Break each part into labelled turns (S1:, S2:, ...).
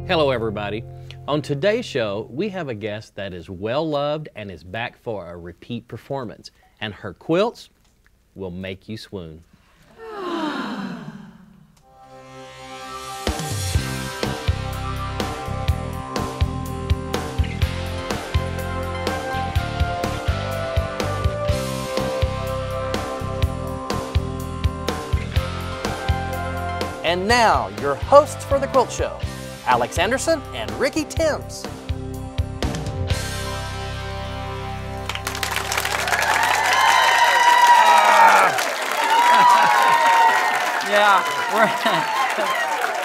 S1: Hello everybody. On today's show, we have a guest that is well loved and is back for a repeat performance. And her quilts will make you swoon. And now, your hosts for the Quilt Show, Alex Anderson and Ricky Timms.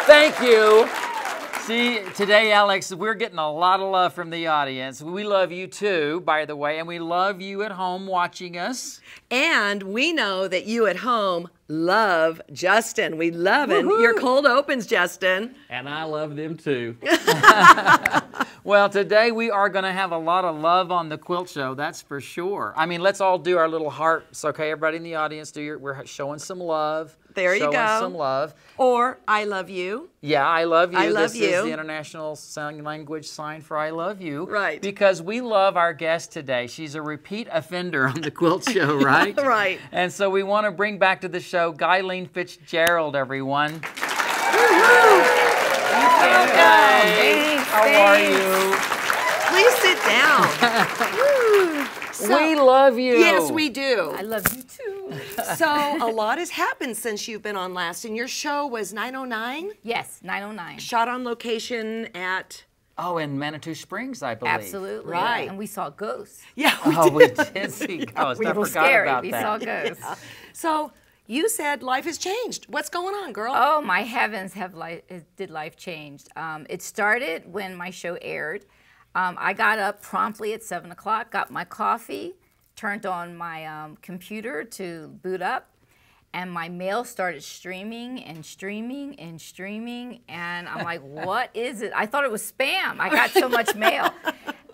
S2: Thank you. See, today, Alex, we're getting a lot of love from the audience. We love you too, by the way, and we love you at home watching us.
S3: And we know that you at home love Justin. We love your cold opens, Justin.
S1: And I love them too.
S2: Well, today we are going to have a lot of love on the Quilt Show, that's for sure. I mean, let's all do our little hearts, okay? Everybody in the audience, we're showing some love.
S3: There you go.
S2: Showing some love.
S3: Or, I love you.
S2: Yeah, I love you.
S3: I love
S2: this
S3: you.
S2: is the international sign language sign for I love you.
S3: Right.
S2: Because we love our guest today. She's a repeat offender on the Quilt Show, right?
S3: Right.
S2: And so we want to bring back to the show Gyleen Fitzgerald, everyone.
S3: Thanks.
S2: How are you?
S3: Please sit down.
S2: We love you.
S3: Yes, we do.
S4: I love you too.
S3: So, a lot has happened since you've been on last, and your show was 909?
S4: Yes, 909.
S3: Shot on location at...
S2: Oh, in Manitou Springs, I believe.
S4: Absolutely.
S3: Right.
S4: Yeah. And we saw ghosts.
S3: Yeah,
S2: We did see ghosts. I
S4: It was
S2: forgot
S4: scary.
S2: about
S4: We
S2: that.
S4: saw ghosts.
S3: So, you said life has changed. What's going on, girl?
S4: Oh, my heavens, did life change. It started when my show aired. I got up promptly at 7 o'clock, got my coffee, turned on my computer to boot up, and my mail started streaming and streaming and streaming, and I'm like, what is it? I thought it was spam. I got so much mail.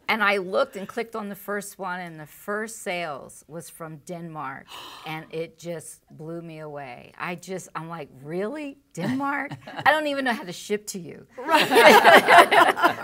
S4: And I looked and clicked on the first one, and the first sales was from Denmark, and it just blew me away. I'm like, really? Denmark? I don't even know how to ship to you. Right.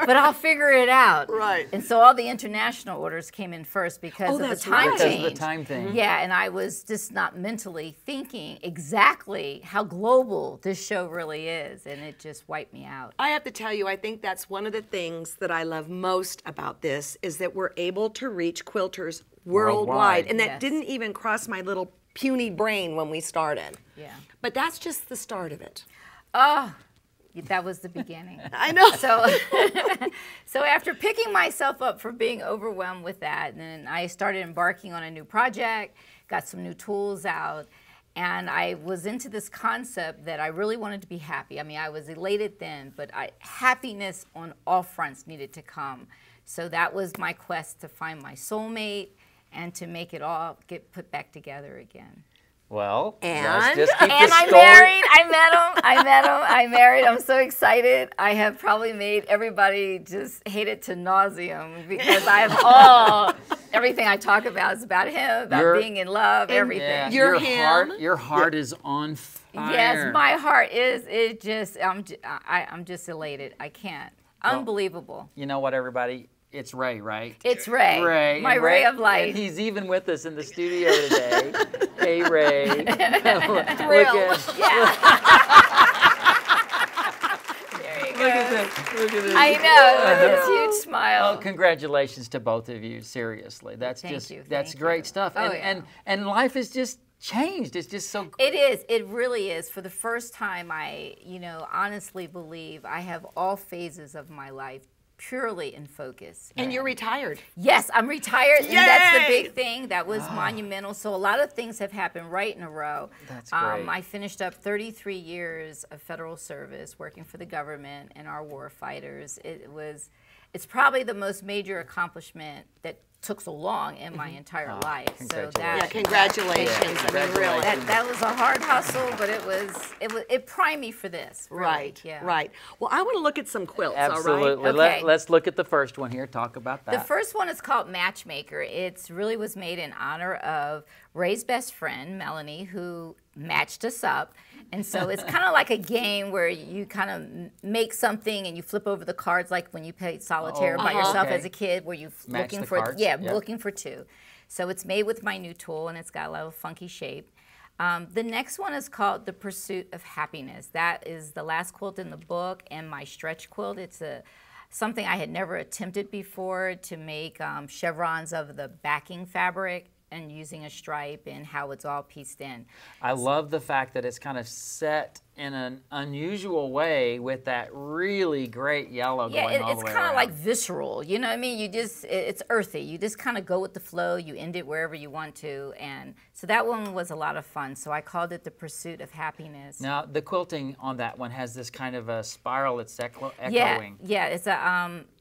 S4: But I'll figure it out.
S3: Right.
S4: And so all the international orders came in first because of the time change.
S2: Because of the time thing.
S4: Yeah, and I was just not mentally thinking exactly how global this show really is, and it just wiped me out.
S3: I have to tell you, I think that's one of the things that I love most about this is that we're able to reach quilters worldwide. And that
S4: Yes.
S3: didn't even cross my little puny brain when we started.
S4: Yeah.
S3: But that's just the start of it.
S4: Oh, that was the beginning.
S3: I know.
S4: So after picking myself up for being overwhelmed with that, then I started embarking on a new project, got some new tools out, and I was into this concept that I really wanted to be happy. I mean, I was elated then, but happiness on all fronts needed to come. So that was my quest to find my soulmate and to make it all get put back together again.
S2: Well,
S3: And?
S2: let's just keep
S4: And
S2: the
S4: I'm
S2: story.
S4: married. I'm married. I'm so excited. I have probably made everybody just hate it to nauseum because I have everything I talk about is about him, about being in love, everything.
S2: Yeah, your heart is on fire.
S4: Yes, my heart is. I'm just elated. I can't. Unbelievable.
S2: You know what, everybody? It's Ray, right?
S4: It's Ray.
S2: Ray.
S4: My
S2: And
S4: ray of light.
S2: And he's even with us in the studio today. Hey, Ray.
S4: Thrilled.
S2: Look at this. Look at this.
S4: I know, with this huge smile.
S2: Well, congratulations to both of you. Seriously, that's
S4: Thank you,
S2: that's
S4: thank
S2: great
S4: you.
S2: stuff.
S4: Oh,
S2: And life has just changed. It's just so.
S4: It is. It really is. For the first time, I honestly believe I have all phases of my life purely in focus.
S3: And you're retired.
S4: Yes, I'm retired,
S3: Yay!
S4: and that's the big thing. That was monumental. So a lot of things have happened right in a row.
S2: That's great.
S4: I finished up 33 years of federal service working for the government and our war fighters. It's probably the most major accomplishment that took so long in my entire life. So that,
S3: Congratulations.
S2: Yeah,
S3: I mean, really.
S4: that was a hard hustle, but it primed me for this. Really.
S3: Right,
S4: Yeah.
S3: right. Well, I want to look at some quilts,
S2: Absolutely.
S3: all right?
S4: Okay.
S2: Let's look at the first one here. Talk about that.
S4: The first one is called Matchmaker. It really was made in honor of Ray's best friend, Melanie, who matched us up. And so it's kind of like a game where you kind of make something and you flip over the cards, like when you played solitaire by yourself as a kid, where you're looking for
S2: cards.
S4: looking for two. So it's made with my new tool, and it's got a little funky shape. The next one is called The Pursuit of Happiness. That is the last quilt in the book and my stretch quilt. It's something I had never attempted before, to make chevrons of the backing fabric and using a stripe and how it's all pieced in.
S2: I love the fact that it's kind of set in an unusual way with that really great yellow going all the way around.
S4: It's kind of like visceral, you know what I mean? It's earthy. You just kind of go with the flow. You end it wherever you want to. And so that one was a lot of fun. So I called it The Pursuit of Happiness.
S2: Now, the quilting on that one has this kind of a spiral that's echoing.
S4: Yeah, it's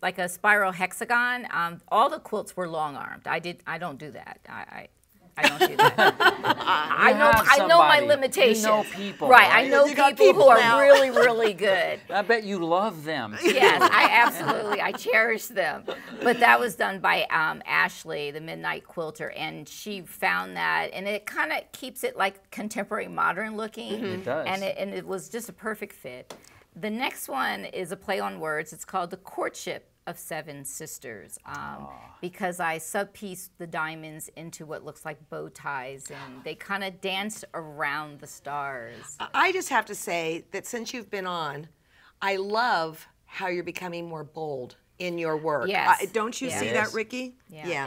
S4: like a spiral hexagon. All the quilts were long-armed. I don't do that. I don't do that. I know my limitations.
S2: You know people.
S4: Right, I know people who are really, really good.
S2: I bet you love them.
S4: Yes, I cherish them. But that was done by Ashley, the Midnight Quilter, and she found that, and it kind of keeps it like contemporary modern looking.
S2: It does.
S4: And it was just a perfect fit. The next one is a play on words. It's called The Courtship of Seven Sisters, because I sub-pieced the diamonds into what looks like bow ties, and they kind of danced around the stars.
S3: I just have to say that since you've been on, I love how you're becoming more bold in your work.
S4: Yes.
S3: Don't you see that, Ricky?
S4: Yeah.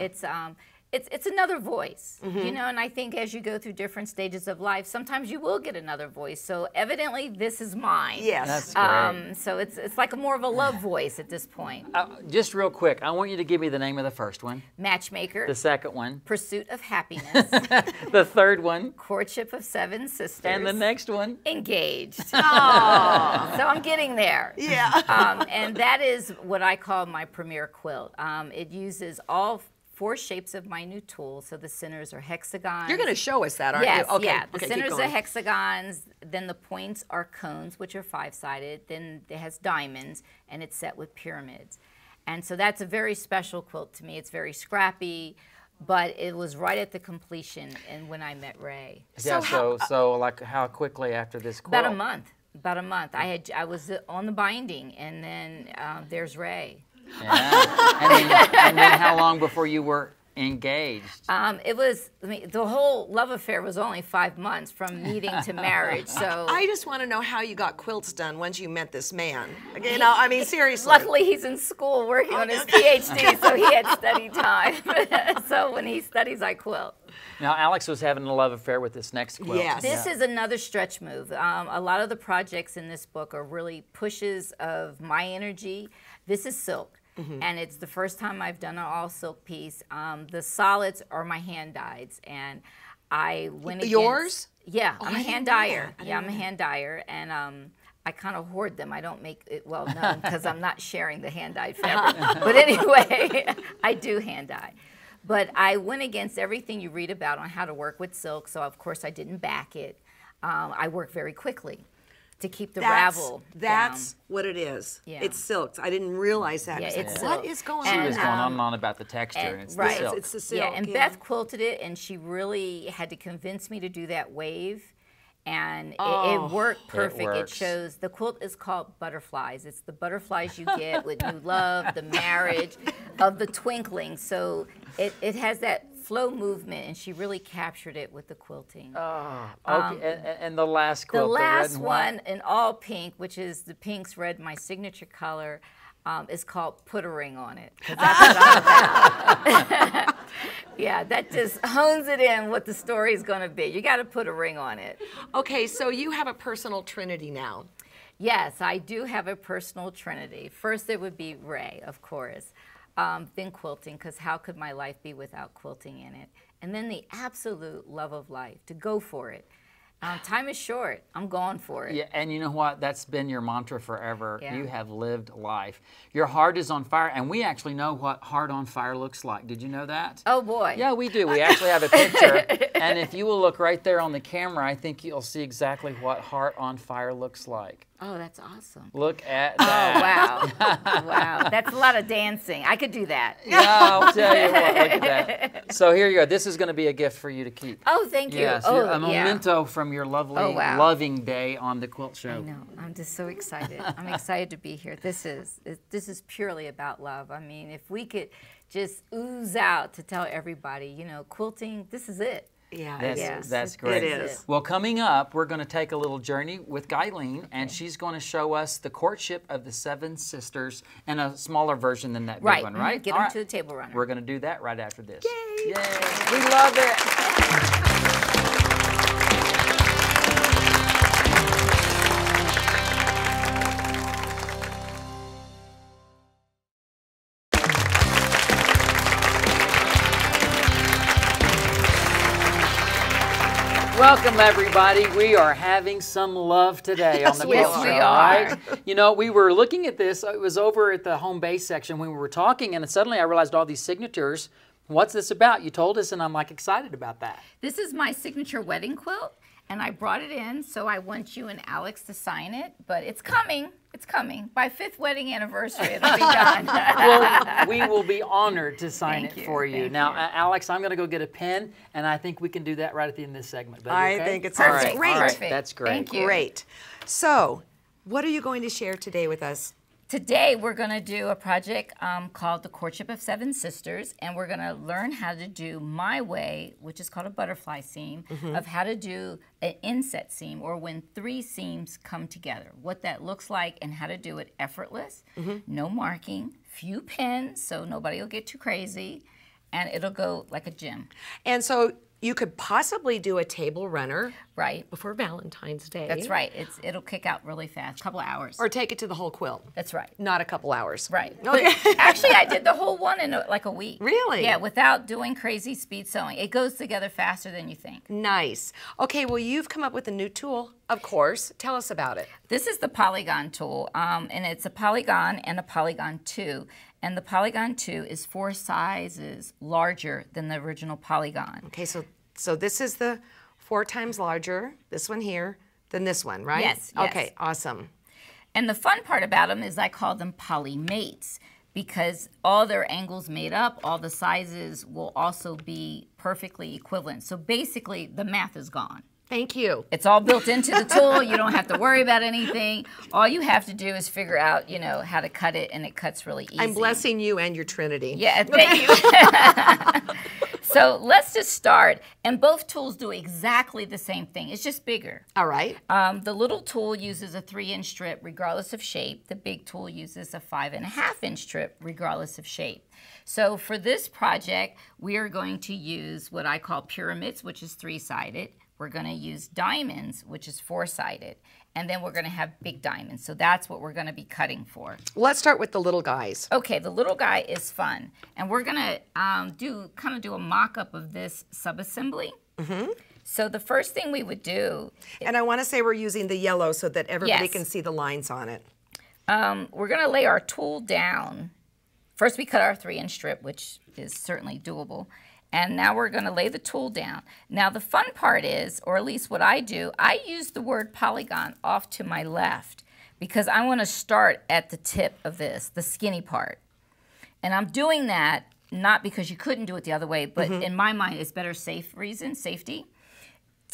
S4: It's another voice, you know, and I think as you go through different stages of life, sometimes you will get another voice. So evidently, this is mine.
S3: Yes.
S2: That's great.
S4: So it's like more of a love voice at this point.
S2: Just real quick, I want you to give me the name of the first one.
S4: Matchmaker.
S2: The second one.
S4: Pursuit of Happiness.
S2: The third one.
S4: Courtship of Seven Sisters.
S2: And the next one.
S4: Engaged. So I'm getting there.
S3: Yeah.
S4: And that is what I call my premier quilt. It uses all 4 shapes of my new tool. So the centers are hexagons.
S3: You're going to show us that, aren't
S4: you?
S3: Okay.
S4: Yeah. The
S3: Okay,
S4: centers are hexagons. Then the points are cones, which are 5-sided. Then it has diamonds, and it's set with pyramids. And so that's a very special quilt to me. It's very scrappy, but it was right at the completion and when I met Ray.
S2: Yeah, so like how quickly after this quilt?
S4: About a month. About a month. I was on the binding, and then there's Ray.
S2: Yeah. And then how long before you were engaged?
S3: The
S4: whole love affair was only 5 months from meeting to marriage. So
S3: I just want to know how you got quilts done once you met this man. You know, I mean, seriously.
S4: Luckily, he's in school working on his PhD, so he had study time. So when he studies, I quilt.
S2: Now, Alex was having a love affair with this next quilt.
S3: Yes.
S4: This is another stretch move. A lot of the projects in this book are really pushes of my energy. This is silk. And it's the first time I've done an all silk piece. The solids are my hand dyeds, and I went against...
S3: Yours?
S4: Yeah, I'm a hand dyer. Yeah, I'm a hand dyer, and I kind of hoard them. I don't make it well known because I'm not sharing the hand dyed fabric. But anyway, I do hand dye. But I went against everything you read about on how to work with silk, so of course I didn't back it. I work very quickly to keep the ravel
S3: That's
S4: down.
S3: what it is.
S4: Yeah.
S3: It's silk. I didn't realize that.
S4: Yeah, it's
S3: what
S4: silk.
S3: is going
S2: She
S3: on?
S2: was going on and on about the texture, and it's the silk.
S3: It's the silk.
S4: Yeah, and Beth quilted it, and she really had to convince me to do that wave. And it worked perfect. It shows, the quilt is called Butterflies. It's the butterflies you get with new love, the marriage, of the twinkling. So it has that flow movement, and she really captured it with the quilting.
S2: Okay, and the last quilt,
S4: the last
S2: red and
S4: one
S2: white.
S4: in all pink, which is the pink's red, my signature color, is called Put a Ring on It. 'Cause that's what I'm about. Yeah, that just hones it in what the story is going to be. You got to put a ring on it.
S3: Okay, so you have a personal trinity now.
S4: Yes, I do have a personal trinity. First, it would be Ray, of course. Then quilting, because how could my life be without quilting in it? And then the absolute love of life, to go for it. Time is short. I'm going for it.
S2: Yeah, and you know what? That's been your mantra forever.
S4: Yeah.
S2: You have lived life. Your heart is on fire, and we actually know what heart on fire looks like. Did you know that?
S4: Oh, boy.
S2: Yeah, we do. We actually have a picture, and if you will look right there on the camera, I think you'll see exactly what heart on fire looks like.
S4: Oh, that's awesome.
S2: Look at
S4: Oh,
S2: that.
S4: wow. Wow. That's a lot of dancing. I could do that.
S2: Yeah, I'll tell you what, look at that. So here you go. This is going to be a gift for you to keep.
S4: Oh, thank you.
S2: Yes,
S4: oh,
S2: a memento from your lovely,
S4: wow.
S2: loving day on the Quilt Show.
S4: I know. I'm just so excited. I'm excited to be here. This is purely about love. I mean, if we could just ooze out to tell everybody, you know, quilting, this is it.
S3: Yeah,
S2: That's great.
S3: It is.
S2: Well, coming up, we're going to take a little journey with Gyleen, and she's going to show us the courtship of the 7 sisters in a smaller version than that big one, right?
S4: Get them to the table runner.
S2: We're going to do that right after this.
S3: Yay!
S2: Yay! We love it! Welcome, everybody. We are having some love today on the
S4: Yes,
S2: Quilt
S4: we
S2: Show,
S4: are.
S2: right? You know, we were looking at this. It was over at the home base section when we were talking, and suddenly I realized all these signatures. What's this about? You told us, and I'm like excited about that.
S4: This is my signature wedding quilt, and I brought it in, so I want you and Alex to sign it, but it's coming. It's coming. By 5th wedding anniversary, it'll be done.
S2: Well, we will be honored to sign
S4: Thank
S2: it
S4: you,
S2: for you.
S4: thank
S2: Now,
S4: you.
S2: Alex, I'm going to go get a pen, and I think we can do that right at the end of this segment. Baby,
S3: I
S2: okay?
S3: think it
S2: All
S3: sounds
S2: right,
S3: great.
S2: all right,
S4: Perfect.
S2: that's great.
S4: Thank you.
S3: Great. So, what are you going to share today with us?
S4: Today, we're going to do a project called The Courtship of 7 Sisters, and we're going to learn how to do my way, which is called a butterfly seam, of how to do an inset seam, or when 3 seams come together, what that looks like, and how to do it effortless, no marking, few pins, so nobody will get too crazy, and it'll go like a gym.
S3: And so, you could possibly do a table runner
S4: Right.
S3: before Valentine's Day.
S4: That's right. It'll kick out really fast, a couple of hours.
S3: Or take it to the whole quilt.
S4: That's right.
S3: Not a couple hours.
S4: Right.
S3: Okay.
S4: But actually, I did the whole one in like a week.
S3: Really?
S4: Yeah, without doing crazy speed sewing. It goes together faster than you think.
S3: Nice. Okay, well, you've come up with a new tool, of course. Tell us about it.
S4: This is the Polygon tool, and it's a Polygon and a Polygon 2. And the Polygon 2 is 4 sizes larger than the original Polygon.
S3: Okay, so this is the 4 times larger, this one here, than this one, right?
S4: Yes, yes.
S3: Okay, awesome.
S4: And the fun part about them is I call them polymates, because all their angles made up, all the sizes will also be perfectly equivalent. So basically, the math is gone.
S3: Thank you.
S4: It's all built into the tool. You don't have to worry about anything. All you have to do is figure out, you know, how to cut it, and it cuts really easy.
S3: I'm blessing you and your Trinity.
S4: Yeah, thank you. So let's just start. And both tools do exactly the same thing. It's just bigger.
S3: All right.
S4: The little tool uses a 3-inch strip regardless of shape. The big tool uses a 5.5-inch strip regardless of shape. So for this project, we are going to use what I call pyramids, which is 3-sided. We're going to use diamonds, which is 4-sided. And then we're going to have big diamonds. So that's what we're going to be cutting for.
S3: Let's start with the little guys.
S4: Okay, the little guy is fun. And we're going to do a mock-up of this subassembly. So the first thing we would do...
S3: And I want to say we're using the yellow so that everybody
S4: Yes.
S3: can see the lines on it.
S4: We're going to lay our tool down. First we cut our 3-inch strip, which is certainly doable. And now we're going to lay the tool down. Now the fun part is, or at least what I do, I use the word polygon off to my left because I want to start at the tip of this, the skinny part. And I'm doing that not because you couldn't do it the other way, but in my mind it's better safety.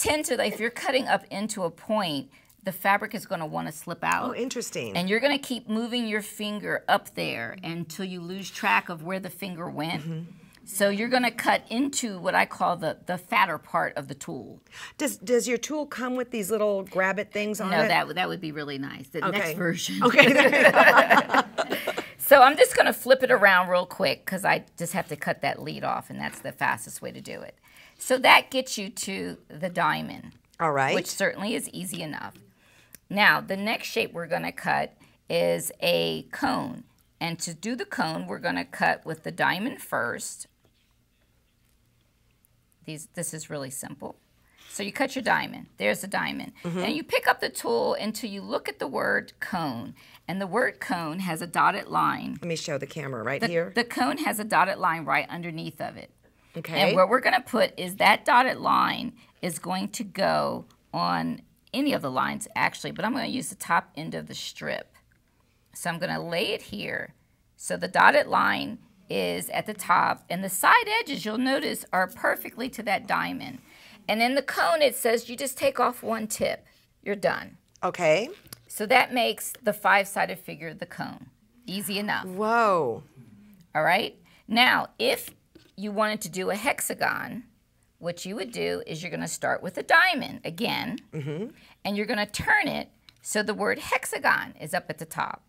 S4: If you're cutting up into a point, the fabric is going to want to slip out.
S3: Oh, interesting.
S4: And you're going to keep moving your finger up there until you lose track of where the finger went. So you're going to cut into what I call the fatter part of the tool.
S3: Does your tool come with these little grab it things on
S4: No,
S3: it?
S4: that would be really nice. The next version.
S3: Okay.
S4: So I'm just going to flip it around real quick because I just have to cut that lead off, and that's the fastest way to do it. So that gets you to the diamond.
S3: All right.
S4: Which certainly is easy enough. Now, the next shape we're going to cut is a cone. And to do the cone, we're going to cut with the diamond first. This is really simple. So you cut your diamond. There's the diamond. And you pick up the tool until you look at the word cone. And the word cone has a dotted line.
S3: Let me show the camera right here.
S4: The cone has a dotted line right underneath of it.
S3: Okay.
S4: And what we're going to put is that dotted line is going to go on any of the lines actually, but I'm going to use the top end of the strip. So I'm going to lay it here. So the dotted line is at the top, and the side edges, you'll notice, are perfectly to that diamond. And in the cone, it says you just take off one tip. You're done.
S3: Okay.
S4: So that makes the 5-sided figure the cone. Easy enough.
S3: Whoa.
S4: All right? Now, if you wanted to do a hexagon, what you would do is you're going to start with a diamond again, and you're going to turn it so the word hexagon is up at the top.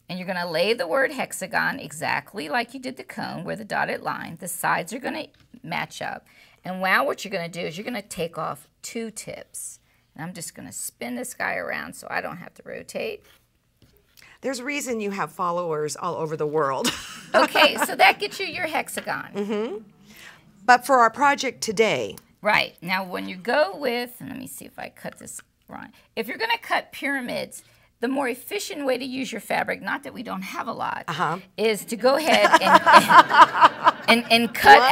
S4: And you're going to lay the word hexagon exactly like you did the cone, where the dotted line, the sides are going to match up. And now what you're going to do is you're going to take off 2 tips. And I'm just going to spin this guy around so I don't have to rotate.
S3: There's a reason you have followers all over the world.
S4: Okay, so that gets you your hexagon.
S3: But for our project today.
S4: Right. Now when you go with, and let me see if I cut this right. If you're going to cut pyramids, the more efficient way to use your fabric, not that we don't have a lot, is to go ahead and cut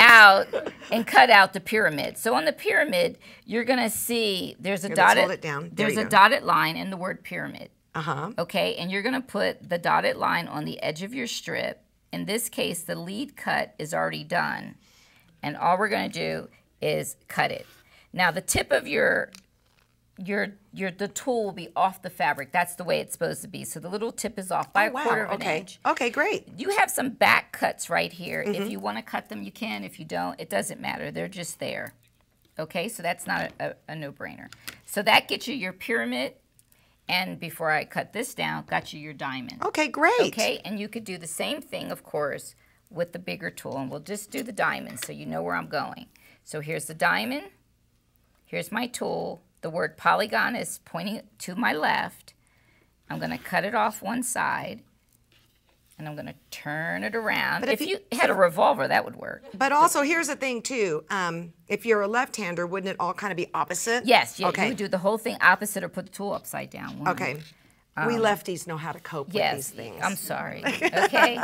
S4: out the pyramid. So on the pyramid, you're going to see there's a dotted line in the word pyramid. Okay, and you're going to put the dotted line on the edge of your strip. In this case, the lead cut is already done, and all we're going to do is cut it. Now the tip of the tool will be off the fabric. That's the way it's supposed to be. So the little tip is off by a quarter of an inch.
S3: Okay, great.
S4: You have some back cuts right here. If you want to cut them, you can. If you don't, it doesn't matter. They're just there. Okay, so that's not a no-brainer. So that gets you your pyramid. And before I cut this down, got you your diamond.
S3: Okay, great.
S4: Okay, and you could do the same thing, of course, with the bigger tool. And we'll just do the diamond so you know where I'm going. So here's the diamond. Here's my tool. The word polygon is pointing to my left. I'm going to cut it off one side, and I'm going to turn it around. But if you had a revolver, that would work.
S3: But also, here's the thing, too. If you're a left-hander, wouldn't it all kind of be opposite?
S4: Yes, you would do the whole thing opposite or put the tool upside down.
S3: Okay. We lefties know how to cope with these things.
S4: I'm sorry. Okay.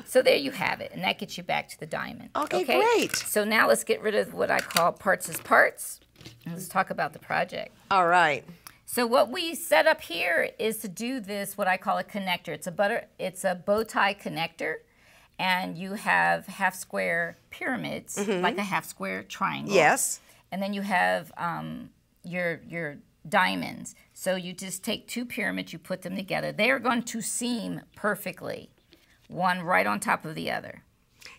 S4: So there you have it, and that gets you back to the diamond.
S3: Okay, great.
S4: So now let's get rid of what I call parts as parts. Let's talk about the project.
S3: All right.
S4: So what we set up here is to do this, what I call a connector. It's a bow tie connector, and you have half square pyramids, like a half square triangle.
S3: Yes.
S4: And then you have your diamonds. So you just take 2 pyramids, you put them together. They are going to seam perfectly, one right on top of the other.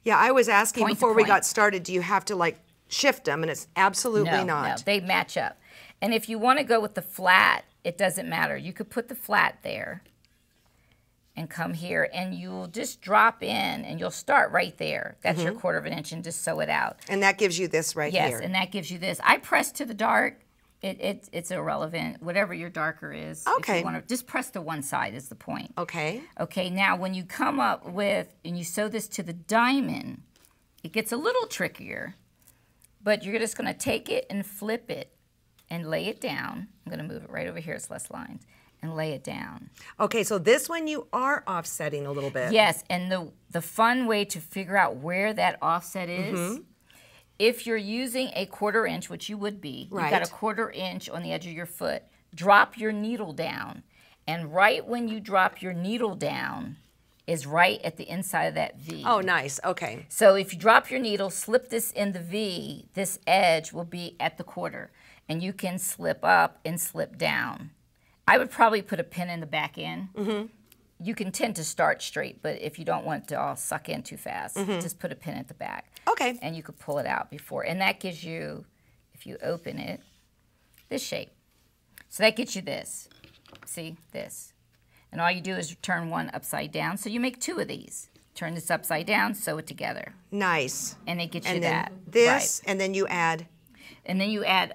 S3: Yeah, I was asking before we got started, do you have to like shift them? And it's absolutely not.
S4: No, they match up. And if you want to go with the flat, it doesn't matter. You could put the flat there and come here, and you'll just drop in, and you'll start right there. That's your quarter of an inch, and just sew it out.
S3: And that gives you this right here.
S4: Yes, and that gives you this. I press to the dark. It's irrelevant, whatever your darker is.
S3: Okay.
S4: If you want to, just press to one side is the point.
S3: Okay.
S4: Okay, now when you come up with, and you sew this to the diamond, it gets a little trickier, but you're just going to take it and flip it and lay it down. I'm going to move it right over here, it's less lines, and lay it down.
S3: Okay, so this one you are offsetting a little bit.
S4: Yes, and the fun way to figure out where that offset is, if you're using a quarter inch, which you would be, you've got a quarter inch on the edge of your foot, drop your needle down. And right when you drop your needle down is right at the inside of that V.
S3: Oh, nice. Okay.
S4: So if you drop your needle, slip this in the V, this edge will be at the quarter. And you can slip up and slip down. I would probably put a pin in the back end. You can tend to start straight, but if you don't want it to all suck in too fast, just put a pin at the back.
S3: Okay.
S4: And you could pull it out before. And that gives you, if you open it, this shape. So that gets you this. See, this. And all you do is turn one upside down. So you make 2 of these. Turn this upside down, sew it together.
S3: Nice.
S4: And it gets you
S3: and then
S4: that.
S3: This, and then you add?
S4: And then you add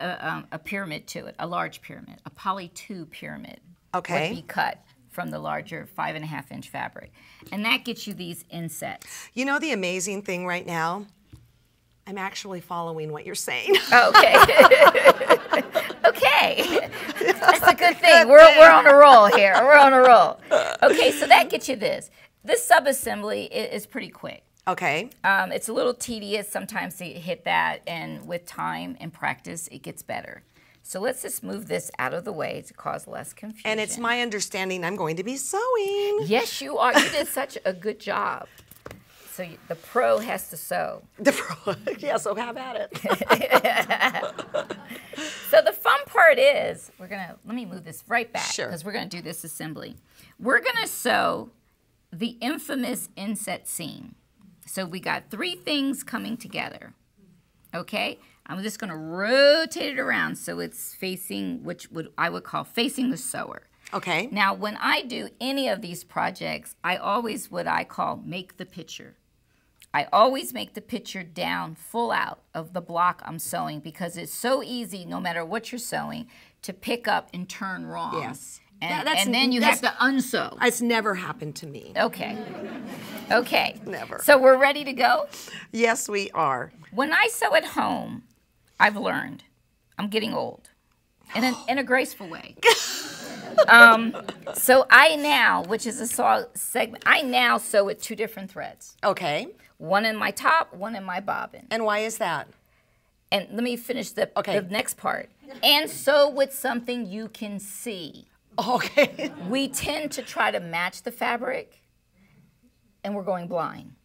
S4: a pyramid to it, a large pyramid, a poly 2 pyramid.
S3: Okay.
S4: Would be cut from the larger 5.5 inch fabric. And that gets you these insets.
S3: You know the amazing thing right now? I'm actually following what you're saying.
S4: Okay. Okay. That's a good thing. We're on a roll here. We're on a roll. Okay, so that gets you this. This sub-assembly is pretty quick.
S3: Okay.
S4: It's a little tedious sometimes to hit that, and with time and practice, it gets better. So let's just move this out of the way to cause less confusion.
S3: And it's my understanding I'm going to be sewing.
S4: Yes, you are. You did such a good job. So the pro has to sew.
S3: The pro, yeah, so have at it.
S4: So the fun part is, let me move this right back.
S3: Sure.
S4: Because we're gonna do this assembly. We're gonna sew the infamous inset seam. So we got 3 things coming together, okay? I'm just gonna rotate it around so it's facing, I would call facing the sewer.
S3: Okay.
S4: Now, when I do any of these projects, I always what I call make the picture. I always make the picture down full out of the block I'm sewing because it's so easy, no matter what you're sewing, to pick up and turn wrong.
S3: Yes.
S4: And then you have to unsew.
S3: It's never happened to me.
S4: Okay. Okay.
S3: Never.
S4: So we're ready to go?
S3: Yes, we are.
S4: When I sew at home, I've learned I'm getting old in a graceful way. So I now, which is a segment, I now sew with 2 different threads.
S3: Okay.
S4: One in my top, one in my bobbin.
S3: And why is that?
S4: And let me finish the next part. And sew with something you can see.
S3: Okay.
S4: We tend to try to match the fabric, and we're going blind.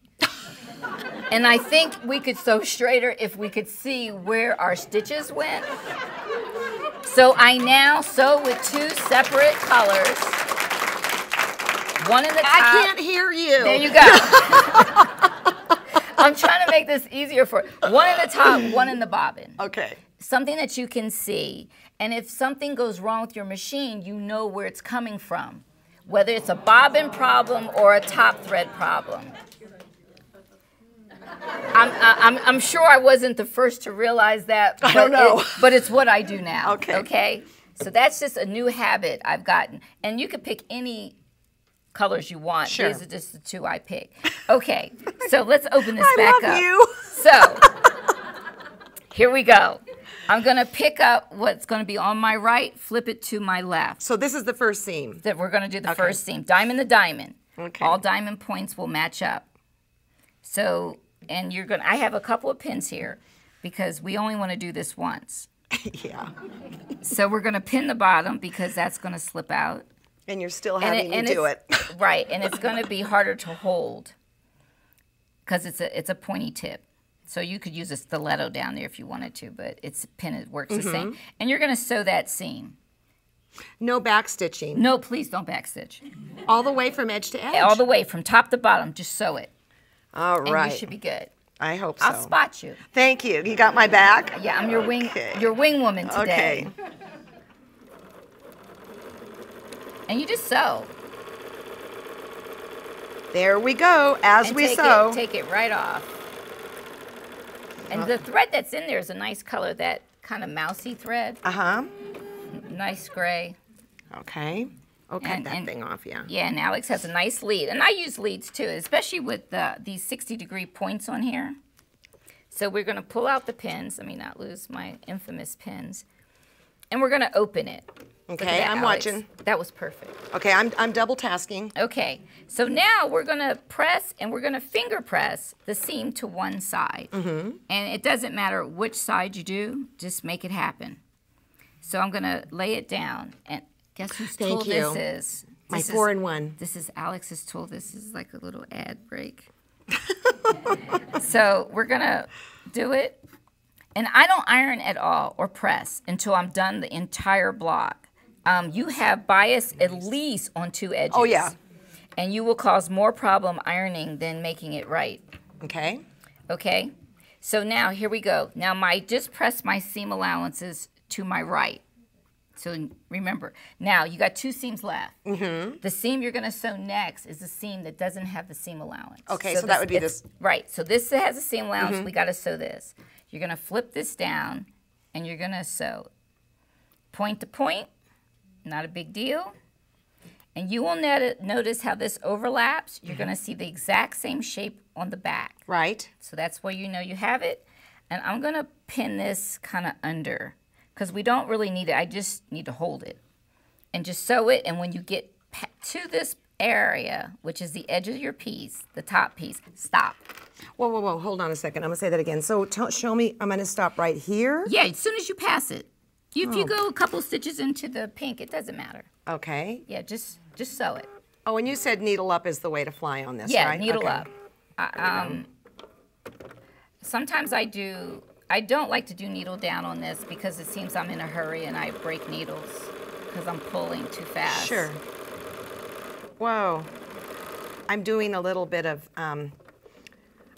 S4: And I think we could sew straighter if we could see where our stitches went. So I now sew with 2 separate colors. One in the top.
S3: I can't hear you.
S4: There you go. I'm trying to make this easier for you. One in the top, one in the bobbin.
S3: Okay.
S4: Something that you can see. And if something goes wrong with your machine, you know where it's coming from. Whether it's a bobbin problem or a top thread problem. I'm sure I wasn't the first to realize that.
S3: I don't know.
S4: But it's what I do now.
S3: Okay.
S4: Okay? So that's just a new habit I've gotten. And you can pick any colors you want.
S3: Sure.
S4: These are just the 2 I pick. Okay, so let's open this back up.
S3: I love you.
S4: So, here we go. I'm going to pick up what's going to be on my right, flip it to my left.
S3: So this is the first seam.
S4: That we're going to do the first seam. Diamond to diamond.
S3: Okay.
S4: All diamond points will match up. So, and I have a couple of pins here because we only want to do this once.
S3: Yeah.
S4: So we're going to pin the bottom because that's going to slip out.
S3: And you're still having to do it.
S4: Right, and it's going to be harder to hold because it's a pointy tip. So you could use a stiletto down there if you wanted to, but it works the same. And you're going to sew that seam.
S3: No back stitching.
S4: No, please don't backstitch.
S3: All the way from edge to edge?
S4: All the way from top to bottom. Just sew it.
S3: All right.
S4: And you should be good.
S3: I hope so.
S4: I'll spot you.
S3: Thank you. You got my back?
S4: Yeah, I'm your wing woman today.
S3: Okay.
S4: And you just sew.
S3: There we go, as we sew.
S4: Take it right off. And the thread that's in there is a nice color, that kind of mousy thread.
S3: Uh-huh.
S4: Nice gray.
S3: Okay. Oh, cut that thing off, yeah.
S4: Yeah, and Alex has a nice lead. And I use leads too, especially with these 60-degree points on here. So we're going to pull out the pins. Let me not lose my infamous pins. And we're going to open it.
S3: Okay, I'm watching.
S4: That was perfect.
S3: Okay, I'm double tasking.
S4: Okay, so now we're going to press and we're going to finger press the seam to one side. And it doesn't matter which side you do, just make it happen. So I'm going to lay it down. And guess whose tool this is?
S3: My 4-in-1.
S4: This is Alex's tool. This is like a little ad break. So we're going to do it. And I don't iron at all or press until I'm done the entire block. You have bias at least on 2 edges.
S3: Oh, yeah.
S4: And you will cause more problem ironing than making it right.
S3: Okay.
S4: Okay? So now, here we go. Now, just press my seam allowances to my right. So remember, now you got 2 seams left. The seam you're going to sew next is the seam that doesn't have the seam allowance.
S3: Okay, so that would be this.
S4: Right. So this has a seam allowance. We got to sew this. You're going to flip this down, and you're going to sew point to point. Not a big deal. And you will notice how this overlaps. You're going to see the exact same shape on the back.
S3: Right.
S4: So that's where you know you have it. And I'm going to pin this kind of under because we don't really need it. I just need to hold it. And just sew it. And when you get to this area, which is the edge of your piece, the top piece, stop.
S3: Whoa, whoa, whoa. Hold on a second. I'm going to say that again. So show me. I'm going to stop right here.
S4: Yeah, as soon as you pass it. If you go a couple stitches into the pink, it doesn't matter.
S3: Okay.
S4: Yeah, just sew it.
S3: Oh, and you said needle up is the way to fly on this,
S4: Yeah,
S3: right?
S4: needle
S3: Okay.
S4: up. Sometimes I don't like to do needle down on this because it seems I'm in a hurry and I break needles because I'm pulling too fast.
S3: Sure. Whoa. I'm doing a little bit of, I'm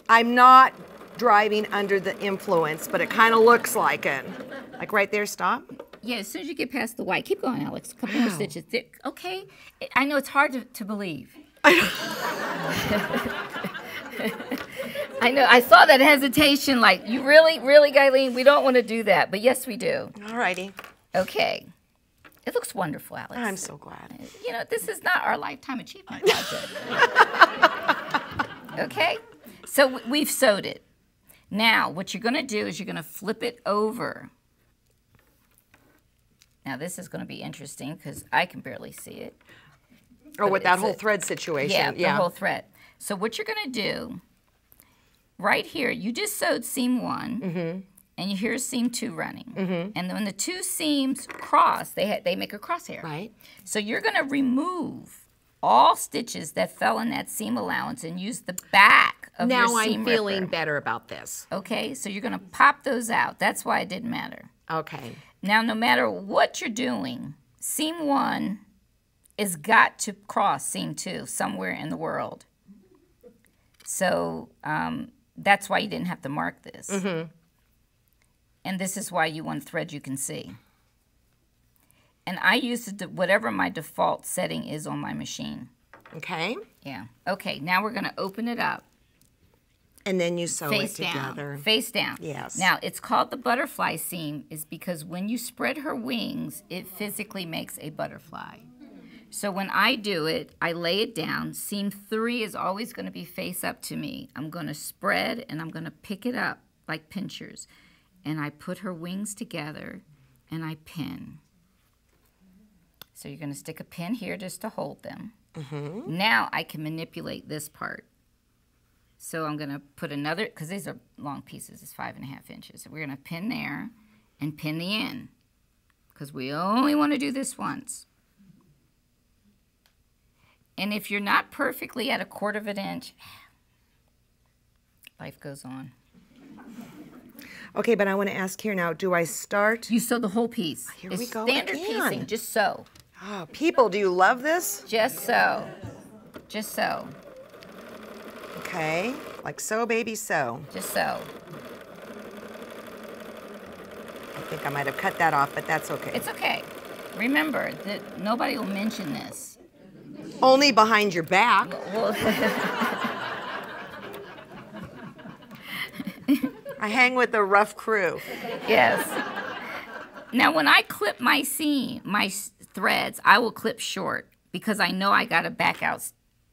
S3: not driving under the influence, but it kind of looks like it. Like right there, stop.
S4: Yeah, as soon as you get past the white, keep going, Alex. A couple more stitches. Okay. I know it's hard to believe. I know. I saw that hesitation. Like, you really, Gyleen? We don't want to do that, but yes, we do.
S3: All righty.
S4: Okay. It looks wonderful, Alex.
S3: I'm so glad.
S4: You know, this is not our lifetime achievement project. Okay. So we've sewed it. Now, what you're going to do is you're going to flip it over. Now, this is going to be interesting because I can barely see it.
S3: Oh, with that whole thread situation.
S4: Yeah, the whole thread. So what you're going to do, right here, you just sewed seam 1, and here's seam 2 running. And then when the 2 seams cross, they make a crosshair.
S3: Right.
S4: So you're going to remove all stitches that fell in that seam allowance and use the back of your seam
S3: I'm feeling
S4: ripper.
S3: better about this.
S4: Okay, so you're going to pop those out. That's why it didn't matter.
S3: Okay.
S4: Now, no matter what you're doing, seam 1 is got to cross seam 2 somewhere in the world. So that's why you didn't have to mark this. And this is why you want thread you can see. And I use whatever my default setting is on my machine.
S3: Okay.
S4: Yeah. Okay, now we're going to open it up.
S3: And then you sew
S4: Face
S3: it together.
S4: down. Face down.
S3: Yes.
S4: Now, it's called the butterfly seam is because when you spread her wings, it physically makes a butterfly. So when I do it, I lay it down. Seam 3 is always going to be face up to me. I'm going to spread and I'm going to pick it up like pinchers. And I put her wings together and I pin. So you're going to stick a pin here just to hold them. Now I can manipulate this part. So I'm going to put another, because these are long pieces, it's 5.5 inches. So we're going to pin there and pin the end, because we only want to do this once. And if you're not perfectly at 1/4 of an inch, life goes on.
S3: Okay, but I want to ask here now, do I start?
S4: You sew the whole piece.
S3: Here
S4: It's
S3: we go
S4: standard
S3: again.
S4: piecing, just sew.
S3: Oh, people, do you love this?
S4: Just sew. Just sew.
S3: Okay, like sew, baby, sew.
S4: Just sew.
S3: I think I might have cut that off, but that's okay.
S4: It's okay. Remember that nobody will mention this.
S3: Only behind your back.
S4: Well,
S3: I hang with a rough crew.
S4: yes. Now, when I clip my seam, threads, I will clip short because I know I got to back out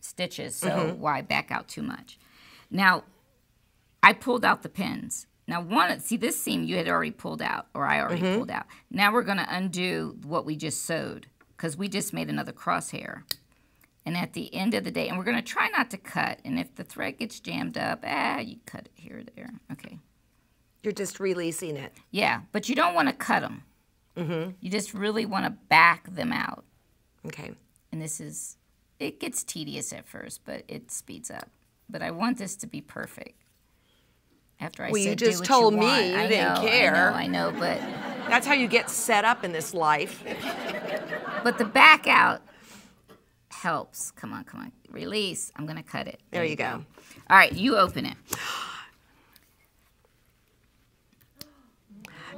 S4: stitches, so why back out too much? Now, I pulled out the pins. Now, see this seam you had already pulled out, or I already pulled out. Now we're going to undo what we just sewed because we just made another crosshair. And at the end of the day, and we're going to try not to cut, and if the thread gets jammed up, you cut it here or there. Okay.
S3: You're just releasing it.
S4: Yeah, but you don't want to cut them. You just really want to back them out.
S3: Okay.
S4: And this is, it gets tedious at first, but it speeds up. But I want this to be perfect. After I
S3: Well,
S4: said
S3: you
S4: do
S3: just
S4: what
S3: told
S4: you
S3: me
S4: want.
S3: you
S4: I
S3: didn't
S4: know,
S3: care.
S4: I know, but
S3: That's how you get set up in this life.
S4: the back out helps. Come on, come on. Release. I'm going to cut it.
S3: There you go.
S4: All right, you open it.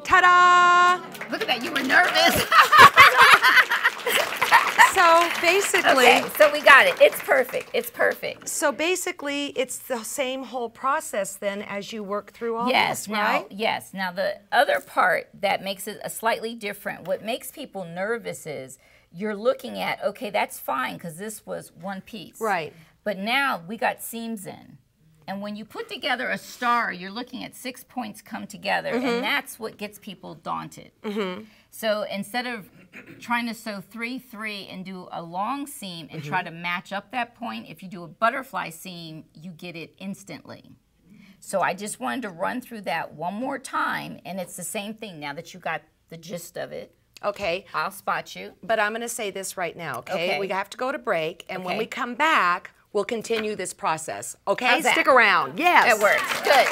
S3: Ta-da!
S4: Look at that. You were nervous.
S3: So basically,
S4: Okay, so we got it. It's perfect. It's perfect.
S3: so basically, it's the same whole process then as you work through all
S4: Yes,
S3: this,
S4: now,
S3: right?
S4: yes. Now, the other part that makes it a slightly different, what makes people nervous is you're looking at, okay, that's fine because this was one piece.
S3: Right.
S4: But now we got seams in. And when you put together a star, you're looking at 6 points come together, and that's what gets people daunted. So instead of trying to sew 3, 3 and do a long seam and try to match up that point, if you do a butterfly seam, you get it instantly. So I just wanted to run through that one more time, and it's the same thing. Now that you got the gist of it.
S3: Okay.
S4: I'll spot you.
S3: But I'm going to say this right now, okay? We have to go to break, and when
S4: Okay.
S3: we come back, we'll continue this process. Okay?
S4: How's that?
S3: Stick around. Yes.
S4: It works. Good.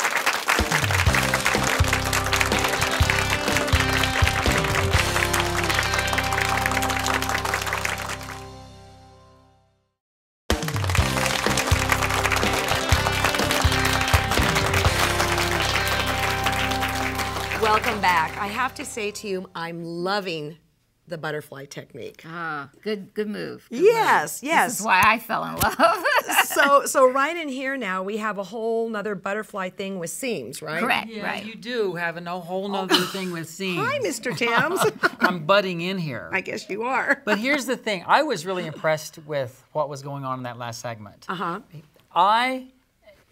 S3: Welcome back. I have to say to you, I'm loving the butterfly technique.
S4: Ah, good move. Good
S3: Yes,
S4: move.
S3: yes.
S4: This is why I fell in love.
S3: So right in here now, we have a whole nother butterfly thing with seams, right?
S4: Correct,
S2: Yeah,
S4: right.
S2: you do have a whole nother thing with seams.
S3: Hi, Mr. Tams.
S2: I'm butting in here.
S3: I guess you are.
S2: But here's the thing. I was really impressed with what was going on in that last segment.
S3: Uh-huh.
S2: I,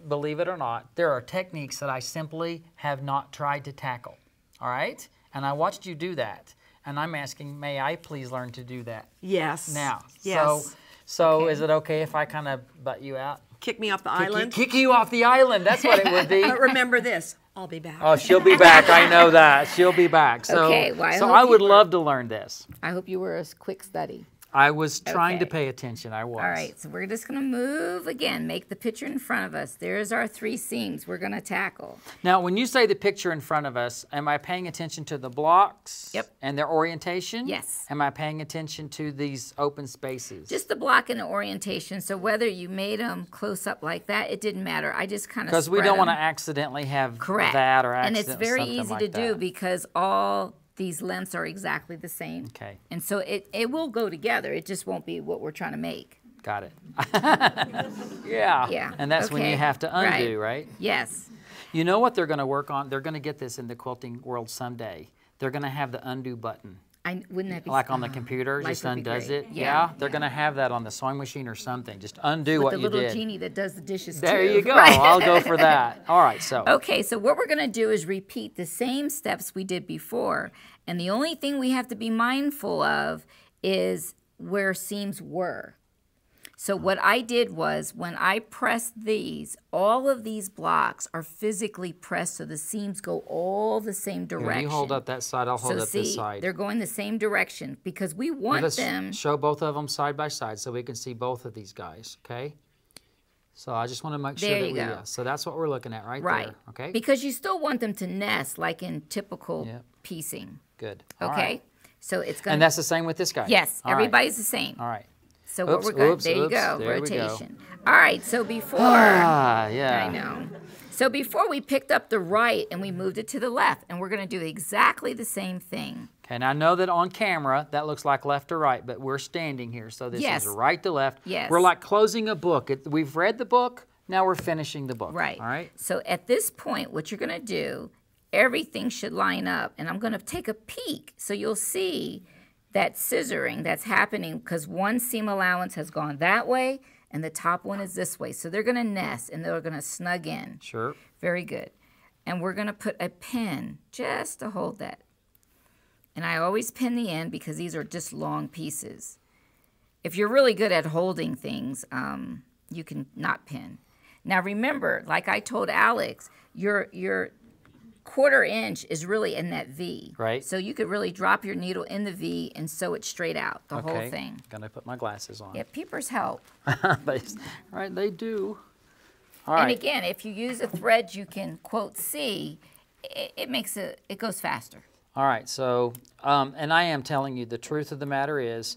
S2: believe it or not, there are techniques that I simply have not tried to tackle. All right? And I watched you do that. And I'm asking, may I please learn to do that
S3: Yes.
S2: now?
S3: Yes.
S2: So is it okay if I kind of butt you out?
S3: Kick me off the island.
S2: Kick you off the island. That's what it would be.
S3: But remember this, I'll be back.
S2: Oh, she'll be back. I know that. She'll be back. So,
S4: Okay, well, I
S2: so
S4: hope
S2: I
S4: you
S2: would
S4: were-
S2: love to learn this.
S4: I hope you were a quick study.
S2: I was trying to
S4: Okay.
S2: pay attention. I was.
S4: All right, so we're just going to move again. Make the picture in front of us. There's our 3 seams we're going to tackle.
S2: Now, when you say the picture in front of us, am I paying attention to the blocks?
S4: Yep.
S2: And their orientation?
S4: Yes.
S2: Am I paying attention to these open spaces?
S4: Just the block and the orientation. So whether you made them close up like that, it didn't matter. I just kind of
S2: Because we don't want to accidentally have
S4: Correct.
S2: that or
S4: and
S2: accident
S4: it's very
S2: something
S4: easy
S2: like
S4: to do
S2: that.
S4: because all these lengths are exactly the same.
S2: Okay.
S4: And so it will go together. It just won't be what we're trying to make.
S2: Got it. Yeah.
S4: Yeah.
S2: And that's when you
S4: Okay.
S2: have to undo, right?
S4: Yes.
S2: You know what they're going to work on? They're going to get this in the quilting world someday. They're going to have the undo button.
S4: Wouldn't that be
S2: Like on the computer,
S4: life
S2: just
S4: would be
S2: undoes
S4: great.
S2: it.
S4: Yeah.
S2: They're going to have that on the sewing machine or something. Just undo
S4: With
S2: what
S4: the
S2: you
S4: little
S2: did.
S4: genie that does the dishes
S2: There
S4: too.
S2: you go.
S4: Right.
S2: I'll go for that. All right. So.
S4: Okay, so what we're going to do is repeat the same steps we did before. And the only thing we have to be mindful of is where seams were. So what I did was when I pressed these, all of these blocks are physically pressed so the seams go all the same direction.
S2: Here, you hold up that side. I'll hold
S4: so
S2: up
S4: see,
S2: this side.
S4: they're going the same direction because we want
S2: Let's
S4: them.
S2: show both of them side by side so we can see both of these guys. Okay. So I just want to make sure
S4: There
S2: that
S4: you
S2: we.
S4: go.
S2: Yeah, so that's what we're looking at right
S4: Right.
S2: there. Okay.
S4: Because you still want them to nest like in typical
S2: Yep.
S4: piecing.
S2: Good. All
S4: Okay?
S2: right.
S4: So it's going
S2: And
S4: to.
S2: that's the same with this guy.
S4: Yes,
S2: All right.
S4: everybody's the same.
S2: All right.
S4: So
S2: Oops,
S4: what we're going
S2: oops,
S4: there you
S2: oops,
S4: go,
S2: there we go.
S4: rotation. All right, so before
S2: Ah, yeah.
S4: I know. So before we picked up the right and we moved it to the left, and we're going to do exactly the same thing.
S2: Okay, now I know that on camera that looks like left to right, but we're standing here, so this
S4: Yes.
S2: is right to left.
S4: Yes.
S2: We're like closing a book. We've read the book, now we're finishing the book.
S4: Right.
S2: All right.
S4: So at this point, what you're going to do, everything should line up, and I'm going to take a peek so you'll see that scissoring that's happening because one seam allowance has gone that way and the top one is this way. So they're going to nest and they're going to snug in.
S2: Sure.
S4: Very good. And we're going to put a pin just to hold that. And I always pin the end because these are just long pieces. If you're really good at holding things, you can not pin. Now remember, like I told Alex, your 1/4 inch is really in that V.
S2: Right.
S4: So you could really drop your needle in the V and sew it straight out, the
S2: Okay.
S4: whole thing.
S2: Gonna put my glasses on.
S4: Yeah, peepers help.
S2: Right, they do. All
S4: And
S2: right.
S4: again, if you use a thread you can quote see, it goes faster.
S2: All right, so, and I am telling you the truth of the matter is,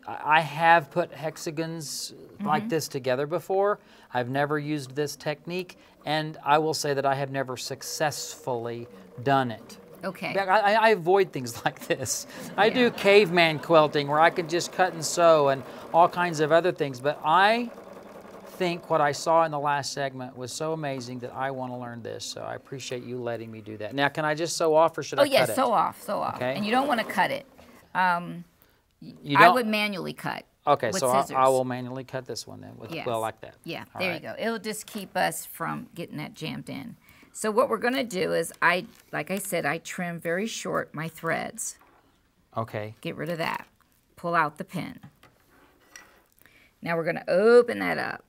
S2: I have put hexagons like this together before. I've never used this technique, and I will say that I have never successfully done it.
S4: Okay.
S2: I avoid things like this. I do caveman quilting where I can just cut and sew and all kinds of other things, but I think what I saw in the last segment was so amazing that I want to learn this, so I appreciate you letting me do that. Now, can I just sew off or should I
S4: Oh
S2: cut
S4: yeah,
S2: it?
S4: sew off, sew off.
S2: Okay.
S4: And you don't want to cut it.
S2: You
S4: I
S2: don't-
S4: would manually cut.
S2: Okay,
S4: with
S2: so I
S4: scissors.
S2: will manually cut this one then with a
S4: Yes.
S2: quill like that.
S4: Yeah,
S2: All
S4: there
S2: right.
S4: you go. It'll just keep us from getting that jammed in. So what we're going to do is, like I said, I trim very short my threads.
S2: Okay.
S4: Get rid of that. Pull out the pin. Now we're going to open that up.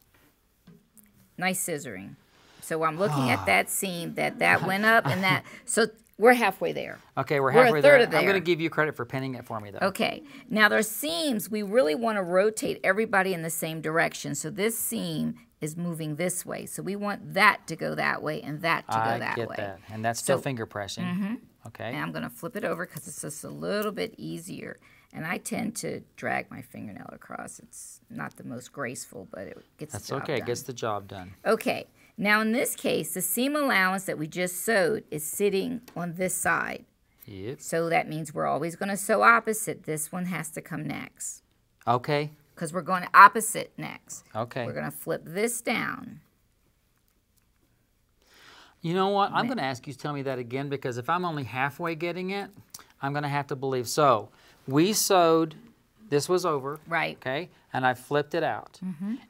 S4: Nice scissoring. So I'm looking at that seam that went up and that. So We're halfway there.
S2: Okay, we're
S4: a
S2: halfway there.
S4: third of there.
S2: I'm going to give you credit for pinning it for me, though.
S4: Okay. Now, their seams, we really want to rotate everybody in the same direction. So this seam is moving this way. So we want that to go that way and that to go that way.
S2: I get that. And that's still finger pressing. Okay.
S4: And I'm going to flip it over because it's just a little bit easier. And I tend to drag my fingernail across. It's not the most graceful, but it gets the job done.
S2: That's okay. It gets the job done.
S4: Okay. Now, in this case, the seam allowance that we just sewed is sitting on this side.
S2: Yep.
S4: So that means we're always going to sew opposite. This one has to come next.
S2: Okay.
S4: Because we're going opposite next.
S2: Okay.
S4: We're going to flip this down.
S2: You know what? I'm going to ask you to tell me that again, because if I'm only halfway getting it, I'm going to have to believe. So we sewed, this was over.
S4: Right.
S2: Okay. And I flipped it out.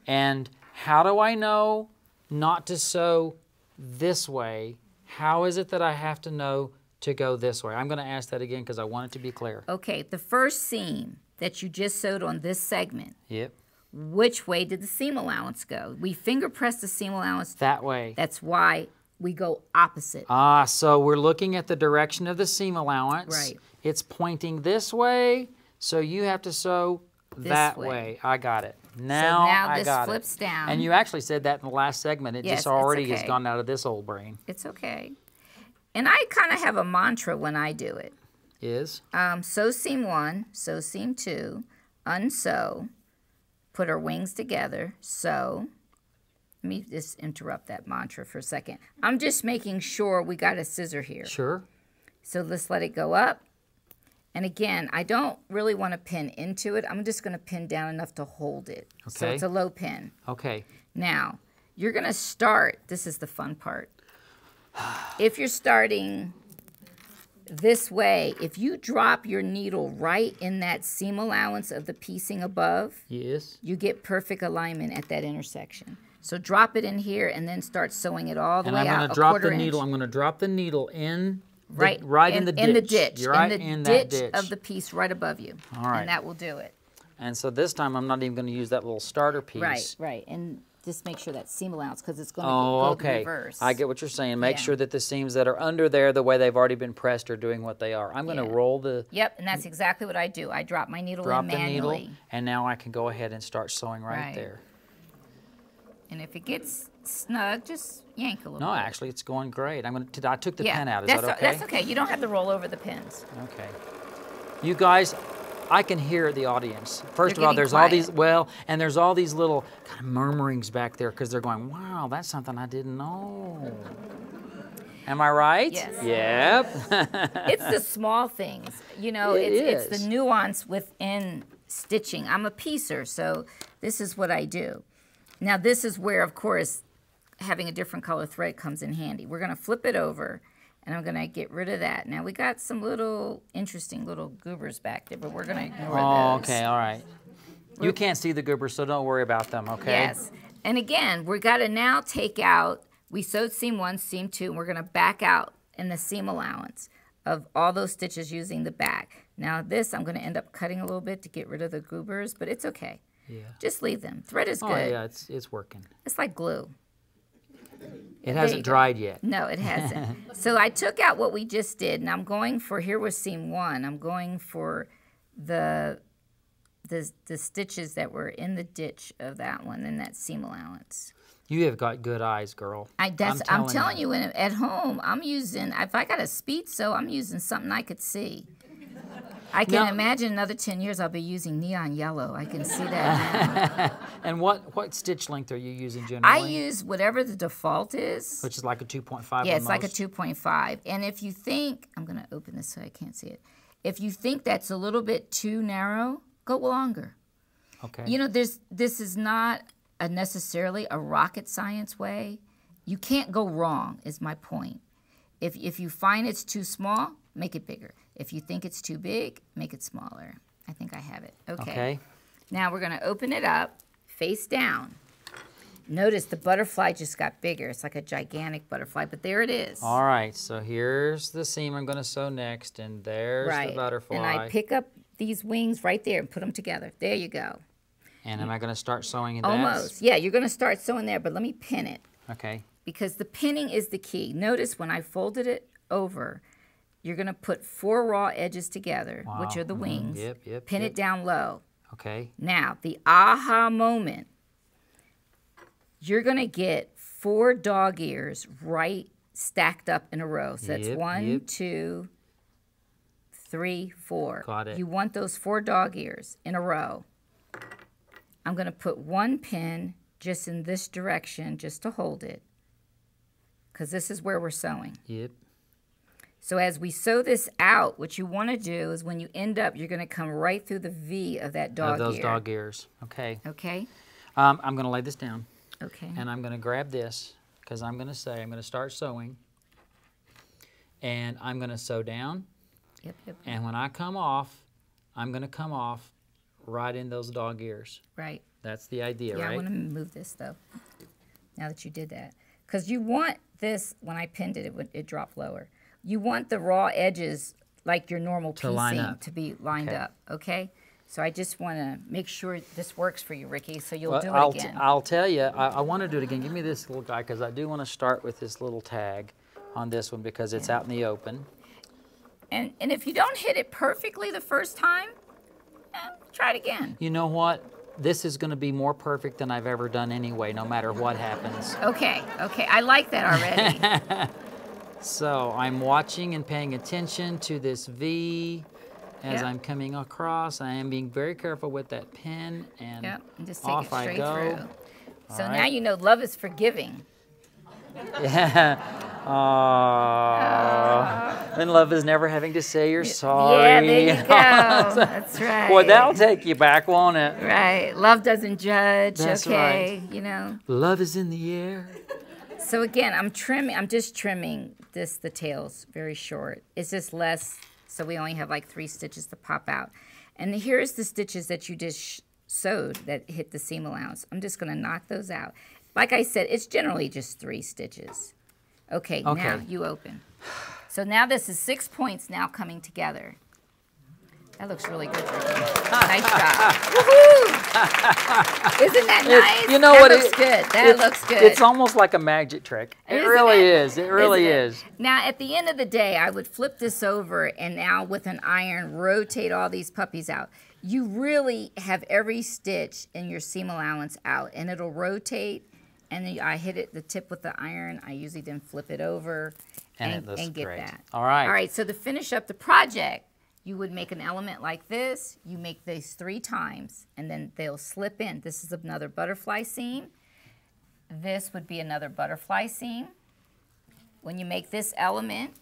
S2: And how do I know not to sew this way? How is it that I have to know to go this way? I'm going to ask that again because I want it to be clear.
S4: Okay. The first seam that you just sewed on this segment.
S2: Yep.
S4: Which way did the seam allowance go? We finger pressed the seam allowance.
S2: That way.
S4: That's why we go opposite.
S2: Ah, so we're looking at the direction of the seam allowance.
S4: Right.
S2: It's pointing this way, so you have to sew that way. I got it. Now,
S4: now
S2: I
S4: this
S2: got
S4: flips
S2: it.
S4: down.
S2: And you actually said that in the last segment. It
S4: Yes,
S2: just already
S4: it's
S2: has
S4: okay.
S2: gone out of this old brain.
S4: It's okay. And I kind of have a mantra when I do it.
S2: Is?
S4: Sew seam 1, sew seam 2, unsew, put our wings together, sew. Let me just interrupt that mantra for a second. I'm just making sure we got a scissor here.
S2: Sure.
S4: So let's let it go up. And again, I don't really want to pin into it. I'm just going to pin down enough to hold it. So
S2: Okay.
S4: it's a low pin.
S2: Okay.
S4: Now, you're going to start, this is the fun part. If you're starting this way, if you drop your needle right in that seam allowance of the piecing above,
S2: Yes.
S4: you get perfect alignment at that intersection. So drop it in here and then start sewing it all the
S2: And
S4: way
S2: I'm
S4: out,
S2: going to
S4: a
S2: drop
S4: quarter
S2: the needle.
S4: inch.
S2: I'm going to drop the needle in the,
S4: Right,
S2: in the ditch.
S4: In the ditch.
S2: You're right
S4: in
S2: that
S4: the
S2: ditch.
S4: of the piece right above you.
S2: All right.
S4: And that will do it.
S2: And so this time I'm not even going to use that little starter piece.
S4: Right, right. And just make sure that seam allowance because it's going to
S2: Oh,
S4: go
S2: okay.
S4: the reverse.
S2: I get what you're saying. Make
S4: Yeah.
S2: sure that the seams that are under there, the way they've already been pressed, are doing what they are. I'm going to
S4: Yeah.
S2: roll the
S4: Yep, and that's exactly what I do. I drop my needle in manually.
S2: needle, and now I can go ahead and start sewing right there.
S4: And if it gets snug, just yank a little
S2: No,
S4: bit.
S2: actually, it's going great. I took the
S4: Yeah,
S2: pen out. Is
S4: that's,
S2: that okay?
S4: that's okay. You don't have to roll over the pins.
S2: Okay. You guys, I can hear the audience. First
S4: They're
S2: of all,
S4: getting
S2: there's
S4: quiet.
S2: all these, and there's all these little kind of murmurings back there because they're going, wow, that's something I didn't know. Am I right?
S4: Yes.
S2: Yep.
S4: It's the small things. You know, it's
S2: is.
S4: the nuance within stitching. I'm a piecer, so this is what I do. Now, this is where, of course, having a different color thread comes in handy. We're going to flip it over, and I'm going to get rid of that. Now, we got some little interesting little goobers back there, but we're going to ignore
S2: Oh,
S4: those.
S2: okay, all right. You can't see the goobers, so don't worry about them, okay?
S4: Yes. And again, we got to now take out, we sewed seam 1, seam 2, and we're going to back out in the seam allowance of all those stitches using the back. Now this, I'm going to end up cutting a little bit to get rid of the goobers, but it's okay.
S2: Yeah.
S4: Just leave them. Thread is good.
S2: Oh, yeah, it's working.
S4: It's like glue.
S2: It
S4: you
S2: hasn't
S4: go.
S2: dried yet.
S4: No, it hasn't. So I took out what we just did, and I'm going for, here was seam 1. I'm going for the stitches that were in the ditch of that one and that seam allowance.
S2: You have got good eyes, girl.
S4: I'm telling you, at home, I'm using, if I got a speed sew, I'm using something I could see. I can imagine another 10 years I'll be using neon yellow. I can see that now.
S2: And what stitch length are you using generally?
S4: I use whatever the default is.
S2: Which is like a 2.5.
S4: Yeah, it's like a 2.5. And if you think, I'm going to open this so I can't see it. If you think that's a little bit too narrow, go longer.
S2: Okay.
S4: You know, this is not necessarily a rocket science way. You can't go wrong, is my point. If you find it's too small, make it bigger. If you think it's too big, make it smaller. I think I have it. Okay. Now we're going to open it up, face down. Notice the butterfly just got bigger. It's like a gigantic butterfly, but there it is.
S2: All right, so here's the seam I'm going to sew next, and there's the butterfly.
S4: And I pick up these wings right there and put them together. There you go.
S2: And am I going to start sewing in that?
S4: Almost. Yeah, you're going to start sewing there, but let me pin it.
S2: Okay.
S4: Because the pinning is the key. Notice when I folded it over, you're going to put 4 raw edges together, which are the wings. Pin it down low.
S2: Okay.
S4: Now, the aha moment, you're going to get 4 dog ears right stacked up in a row. So that's 1, 2, 3, 4.
S2: Got it.
S4: You want those 4 dog ears in a row. I'm going to put 1 pin just in this direction just to hold it, because this is where we're sewing. So as we sew this out, what you want to do is when you end up, you're going to come right through the V of that dog ear.
S2: Those dog ears. Okay.
S4: Okay.
S2: I'm going to lay this down.
S4: Okay.
S2: And I'm going to grab this, because I'm going to start sewing. And I'm going to sew down. And when I come off, I'm going to come off right in those dog ears.
S4: Right.
S2: That's the idea, right?
S4: Yeah, I want to move this, though, now that you did that. Because you want this, when I pinned it, it dropped lower. You want the raw edges, like your normal piecing, to be lined up, okay? So I just want to make sure this works for you, Ricky, so you'll do it again.
S2: I'll tell you, I want to do it again. Give me this little guy, because I do want to start with this little tag on this one, because it's out in the open.
S4: And if you don't hit it perfectly the first time, try it again.
S2: You know what? This is going to be more perfect than I've ever done anyway, no matter what happens.
S4: Okay, okay. I like that already.
S2: So I'm watching and paying attention to this V as I'm coming across. I am being very careful with that pin, and,
S4: and just take
S2: off
S4: it straight
S2: I go.
S4: through. So now you know love is forgiving.
S2: Yeah. And love is never having to say you're sorry.
S4: Yeah, there you go. That's right.
S2: Boy, that'll take you back, won't it?
S4: Right. Love doesn't judge.
S2: That's
S4: okay.
S2: right.
S4: You know.
S2: Love is in the air.
S4: So again, I'm just trimming the tails very short. It's just less, so we only have like 3 stitches to pop out. And here's the stitches that you just sewed that hit the seam allowance. I'm just going to knock those out. Like I said, it's generally just 3 stitches. Okay, now you open. So now this is 6 points now coming together. That looks really good, Ricky. Nice job. Woohoo! Isn't that nice?
S2: You know
S4: that
S2: what?
S4: Looks good. That looks good.
S2: It's almost like a magic trick. It really is. It really is.
S4: Now, at the end of the day, I would flip this over and now with an iron, rotate all these puppies out. You really have every stitch in your seam allowance out, and it'll rotate. And then I hit it the tip with the iron. I usually then flip it over and get
S2: great.
S4: that.
S2: All right.
S4: All right, so to finish up the project, you would make an element like this. You make these 3 times, and then they'll slip in. This is another butterfly seam. This would be another butterfly seam. When you make this element,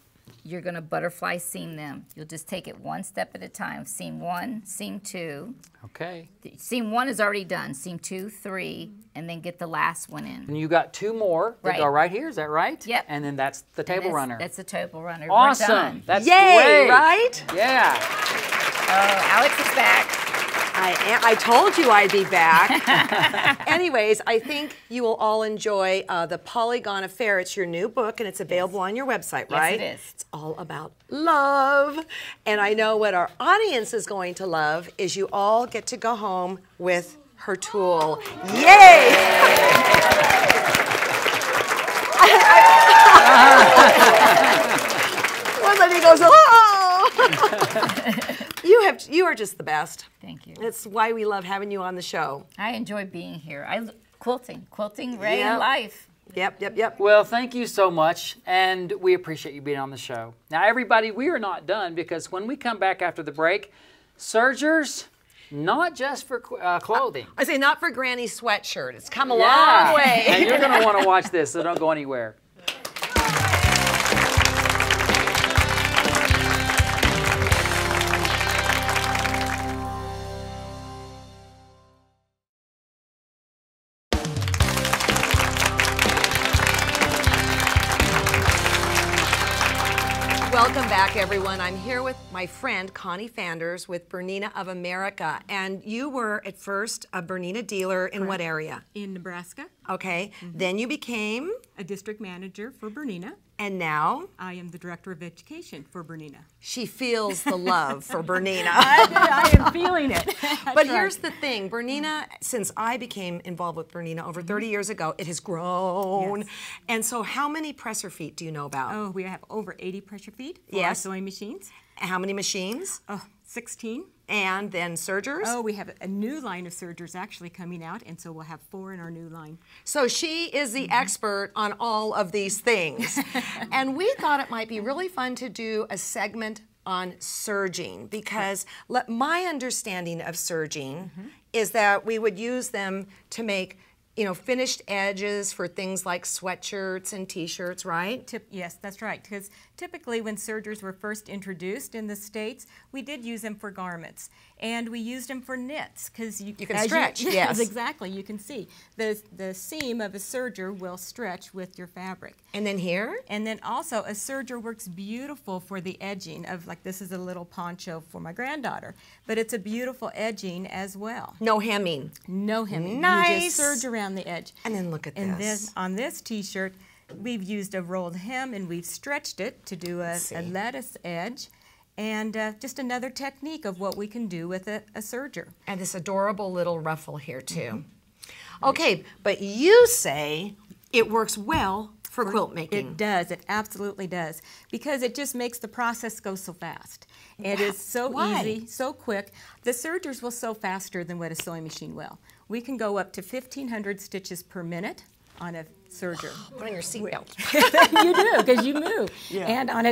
S4: you're going to butterfly seam them. You'll just take it 1 step at a time. Seam 1, seam 2.
S2: Okay.
S4: Seam 1 is already done. Seam 2, 3, and then get the last one in.
S2: And you got 2 more that go right here, is that right?
S4: Yep.
S2: And then that's the table runner.
S4: That's the table runner.
S2: Awesome.
S4: We're done.
S2: That's
S3: Yay,
S2: great.
S3: right?
S2: Yeah.
S4: Oh, Alex is back.
S3: I told you I'd be back. Anyways, I think you will all enjoy The Polygon Affair. It's your new book, and it's available on your website, right?
S4: Yes, it is.
S3: It's all about love. And I know what our audience is going to love is you all get to go home with her tool. Yay! Well, then he goes, oh! You are just the best.
S4: Thank you.
S3: That's why we love having you on the show.
S4: I enjoy being here. Quilting, Ray in life.
S3: Yep.
S2: Well, thank you so much, and we appreciate you being on the show. Now, everybody, we are not done, because when we come back after the break, sergers, not just for clothing.
S3: I say not for Granny's sweatshirt. It's come a long way.
S2: And you're going to want to watch this, so don't go anywhere.
S3: Welcome back, everyone. I'm here with my friend Connie Fanders with Bernina of America. And you were at first a Bernina dealer in what area?
S5: In Nebraska.
S3: Okay. Then you became,
S5: a district manager for Bernina.
S3: and now
S5: I am the director of education for Bernina.
S3: she feels the love for Bernina.
S5: I am feeling it.
S3: But here's the thing, Bernina, since I became involved with Bernina over 30 years ago, it has grown.
S5: Yes.
S3: And so how many presser feet do you know about?
S5: Oh, we have over 80 pressure feet for our
S3: Yes.
S5: sewing machines.
S3: How many machines?
S5: Oh, 16.
S3: And then sergers?
S5: Oh, we have a new line of sergers actually coming out, and so we'll have 4 in our new line.
S3: So she is the expert on all of these things. And we thought it might be really fun to do a segment on serging because my understanding of serging is that we would use them to make finished edges for things like sweatshirts and t-shirts, right?
S5: Yes, that's right. Because typically when sergers were first introduced in the States, we did use them for garments. And we used them for knits because you
S3: can stretch, yes.
S5: Yes, exactly. You can see the seam of a serger will stretch with your fabric.
S3: And then here?
S5: And then also a serger works beautiful for the edging of, like, this is a little poncho for my granddaughter, but it's a beautiful edging as well.
S3: No hemming.
S5: No hemming.
S3: Nice.
S5: You just serge around the edge.
S3: And then look at
S5: And
S3: this.
S5: then on this t-shirt, we've used a rolled hem and we've stretched it to do a lettuce edge. And just another technique of what we can do with a serger.
S3: And this adorable little ruffle here too. Okay, but you say it works well for quilt making.
S5: It does. It absolutely does. Because it just makes the process go so fast. It is so easy, so quick. The sergers will sew faster than what a sewing machine will. We can go up to 1,500 stitches per minute on a serger.
S3: Put on your seatbelt.
S5: You do, because you move. Yeah. And on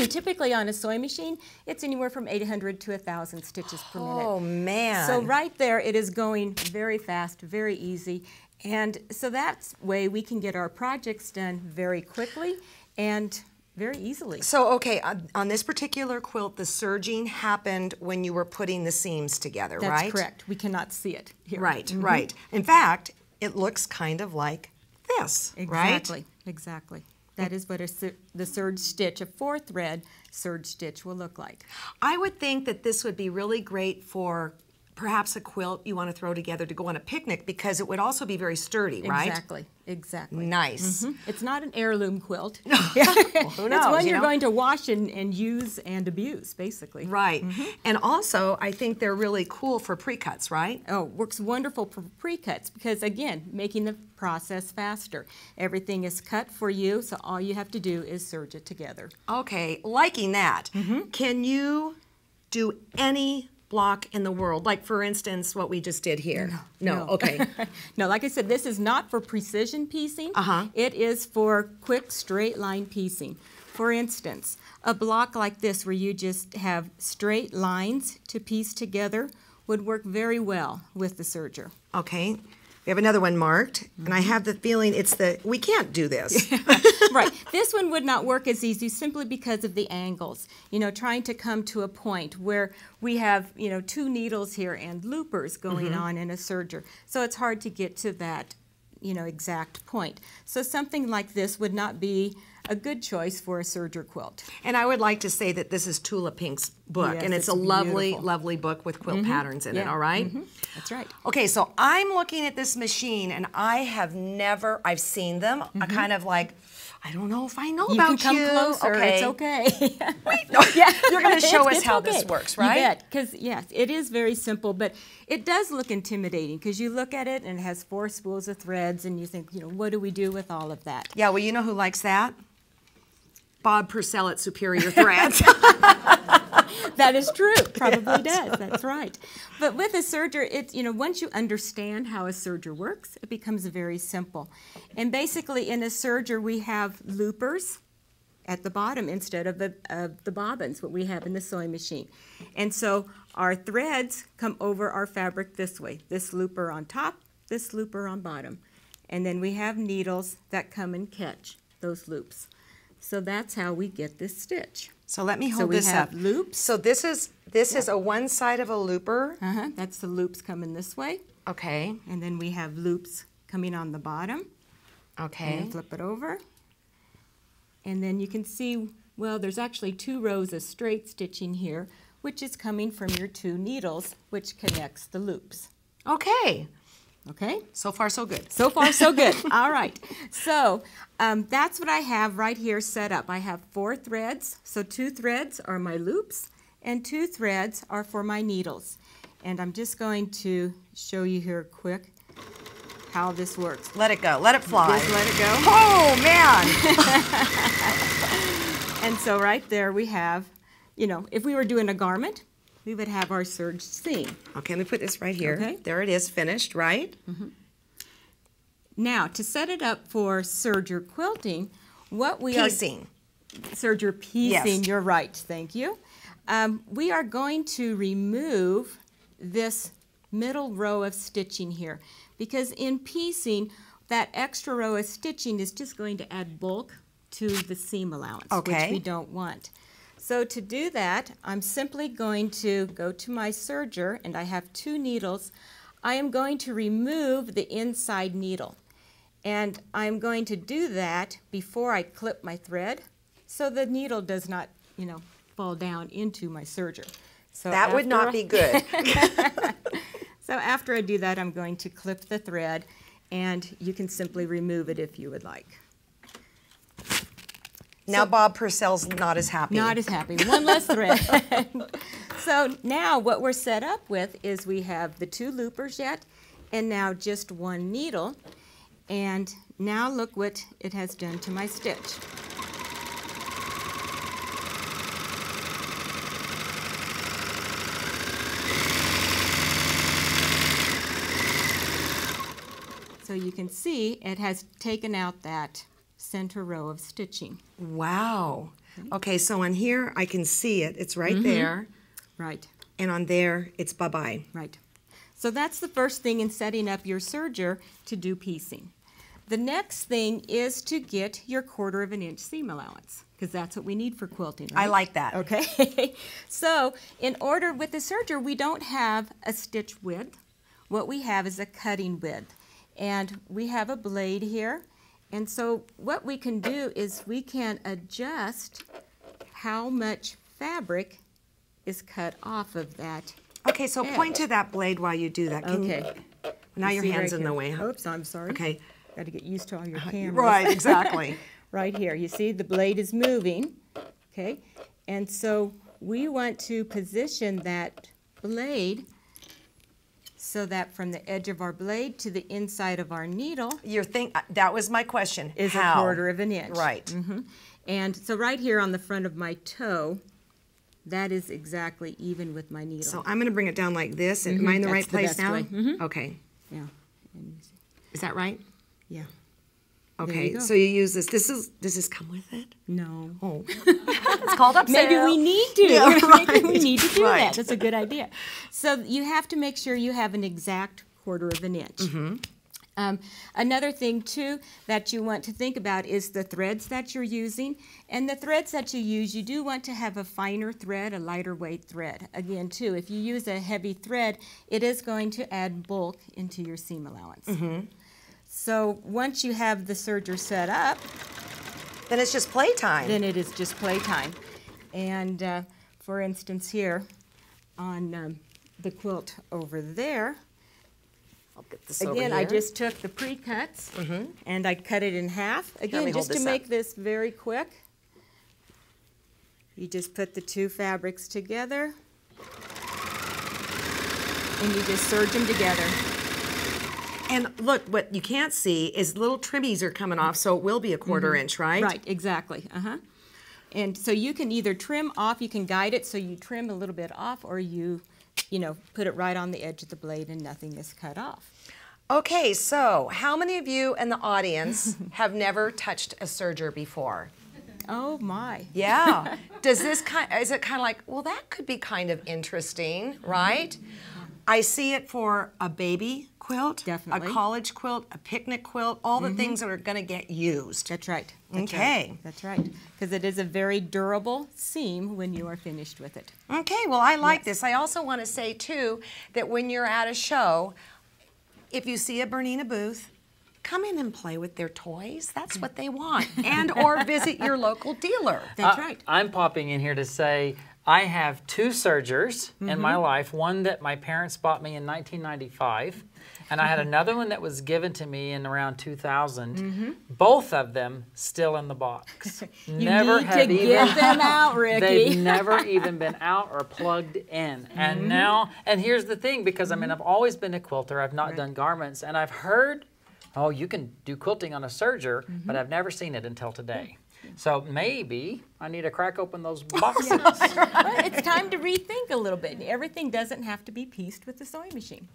S5: typically on a sewing machine, it's anywhere from 800 to 1,000 stitches per minute.
S3: Oh, man.
S5: So right there, it is going very fast, very easy. And so that way we can get our projects done very quickly and very easily.
S3: So, okay, on this particular quilt, the serging happened when you were putting the seams together, right?
S5: That's correct. We cannot see it here.
S3: Right, right. In fact, it looks kind of like this, right?
S5: Exactly, exactly. That is what the serge stitch, a 4-thread serge stitch will look like.
S3: I would think that this would be really great for perhaps a quilt you want to throw together to go on a picnic because it would also be very sturdy, right?
S5: Exactly, exactly.
S3: Nice.
S5: It's not an heirloom quilt.
S3: Well, who knows?
S5: It's one you're going to wash and use and abuse, basically.
S3: Right. And also, I think they're really cool for pre-cuts, right?
S5: Oh, works wonderful for pre-cuts because, again, making the process faster. Everything is cut for you, so all you have to do is serge it together.
S3: Okay, liking that. Can you do any block in the world, like for instance what we just did here? No. Okay.
S5: No, like I said, this is not for precision piecing. It is for quick straight line piecing. For instance, a block like this where you just have straight lines to piece together would work very well with the serger.
S3: Okay. We have another one marked, and I have the feeling we can't do this.
S5: Right. This one would not work as easy simply because of the angles. You know, trying to come to a point where we have, 2 needles here and loopers going on in a serger. So it's hard to get to that, exact point. So something like this would not be a good choice for a serger quilt.
S3: And I would like to say that this is Tula Pink's book,
S5: Yes,
S3: and it's a lovely, lovely book with quilt patterns in it, all right?
S5: That's right.
S3: Okay, so I'm looking at this machine, and I've seen them, kind of like, I don't know if I know
S5: You
S3: about
S5: can come closer.
S3: Okay.
S5: It's okay.
S3: Wait, no, you're going to show us how this works, right?
S5: You bet, because yes, it is very simple, but it does look intimidating because you look at it and it has 4 spools of threads, and you think, what do we do with all of that?
S3: Yeah, well, you know who likes that? Bob Purcell at Superior Threads.
S5: That is true. Probably does. That's right. But with a serger, it's, once you understand how a serger works, it becomes very simple. And basically, in a serger, we have loopers at the bottom instead of the bobbins, what we have in the sewing machine. And so our threads come over our fabric this way. This looper on top, this looper on bottom. And then we have needles that come and catch those loops. So that's how we get this stitch.
S3: So let me hold this up.
S5: So we have loops.
S3: So this is a one side of a looper.
S5: That's the loops coming this way.
S3: Okay.
S5: And then we have loops coming on the bottom.
S3: Okay.
S5: And flip it over. And then you can see, well, there's actually 2 rows of straight stitching here, which is coming from your 2 needles, which connects the loops.
S3: Okay.
S5: Okay?
S3: So far, so good.
S5: So far, so good. All right. So that's what I have right here set up. I have 4 threads. So 2 threads are my loops, and 2 threads are for my needles. And I'm just going to show you here quick how this works.
S3: Let it go. Let it fly.
S5: Just let it go.
S3: Oh, man.
S5: And so right there we have, you know, if we were doing a garment, we would have our serge seam.
S3: Okay, let me put this right here.
S5: Okay.
S3: There it is, finished, right?
S5: Now, to set it up for serger quilting, what we
S3: Piecing.
S5: Serger piecing,
S3: Yes.
S5: you're right, thank you. We are going to remove this middle row of stitching here, because in piecing, that extra row of stitching is just going to add bulk to the seam allowance,
S3: Okay.
S5: which we don't want. So to do that, I'm simply going to go to my serger, and I have 2 needles. I am going to remove the inside needle, and I'm going to do that before I clip my thread, so the needle does not, you know, fall down into my serger. So
S3: That would not be good.
S5: So after I do that, I'm going to clip the thread, and you can simply remove it if you would like.
S3: Now Bob Purcell's not as happy.
S5: Not as happy. One less thread. So now what we're set up with is we have the 2 loopers yet, and now just 1 needle. And now look what it has done to my stitch. So you can see it has taken out that center row of stitching.
S3: Wow. Okay, so on here, I can see it. It's right there.
S5: Right,
S3: And on there, it's bye-bye.
S5: right. So that's the first thing in setting up your serger to do piecing. The next thing is to get your 1/4 of an inch seam allowance, because that's what we need for quilting, right?
S3: I like that.
S5: Okay. So in order with the serger, we don't have a stitch width. What we have is a cutting width. And we have a blade here. And so what we can do is we can adjust how much fabric is cut off of that.
S3: Okay, so point to that blade while you do that. Can you-
S5: Okay.
S3: now your
S5: See
S3: hand's
S5: right
S3: in the
S5: here.
S3: way. Huh?
S5: Oops, I'm sorry.
S3: Okay.
S5: Got to get used to all your cameras.
S3: Right, exactly.
S5: Right here. You see the blade is moving, okay? And so we want to position that blade so that from the edge of our blade to the inside of our needle
S3: That was my question.
S5: is
S3: How?
S5: 1/4 of an inch.
S3: Right.
S5: And so right here on the front of my toe, that is exactly even with my needle.
S3: So I'm going to bring it down like this. Am I in the
S5: That's
S3: right
S5: the
S3: place
S5: best
S3: now?
S5: way.
S3: Okay.
S5: Yeah. And you see-
S3: Is that right?
S5: Yeah.
S3: Okay.
S5: go.
S3: So you use this. Does this come with it?
S5: No.
S3: Oh. It's called upsell.
S5: Maybe we need to.
S3: Yeah,
S5: Maybe we need to do
S3: right.
S5: that. That's a good idea. So you have to make sure you have an exact 1/4 of an inch. Another thing, too, that you want to think about is the threads that you're using. And the threads that you use, you do want to have a finer thread, a lighter weight thread. Again, too, if you use a heavy thread, it is going to add bulk into your seam allowance. So once you have the serger set up,
S3: Then it's just playtime.
S5: then it is just playtime. And for instance here on the quilt over there,
S3: I'll get this over
S5: again, I
S3: here.
S5: just took the pre-cuts and I cut it in half.
S3: me
S5: Again,
S3: hold
S5: just to
S3: this
S5: make
S3: up.
S5: this very quick, you just put the 2 fabrics together and you just serge them together.
S3: And look, what you can't see is little trimmies are coming off, so it will be a 1/4 inch, right?
S5: Right, exactly. And so you can either trim off, you can guide it so you trim a little bit off, or you know, put it right on the edge of the blade and nothing is cut off.
S3: Okay, so how many of you in the audience have never touched a serger before?
S5: Oh my.
S3: Yeah. Is it kind of like, well, that could be kind of interesting, right? I see it for a baby quilt,
S5: Definitely.
S3: a college quilt, a picnic quilt, all the things that are going to get used.
S5: That's right. That's
S3: Okay.
S5: Right. That's right. Because it is a very durable seam when you are finished with it.
S3: Okay, well, I like this. I also want to say, too, that when you're at a show, if you see a Bernina booth, come in and play with their toys. That's what they want. And or visit your local dealer.
S5: That's right.
S2: I'm popping in here to say I have 2 sergers in my life, one that my parents bought me in 1995, and I had another one that was given to me in around 2000. Both of them still in the box.
S5: You need to get them out, Ricky.
S2: They've never even been out or plugged in. And now, and here's the thing, because I mean, I've always been a quilter. I've not done garments, and I've heard, oh, you can do quilting on a serger, but I've never seen it until today. So maybe I need to crack open those boxes.
S5: Well, it's time to rethink a little bit. Everything doesn't have to be pieced with the sewing machine.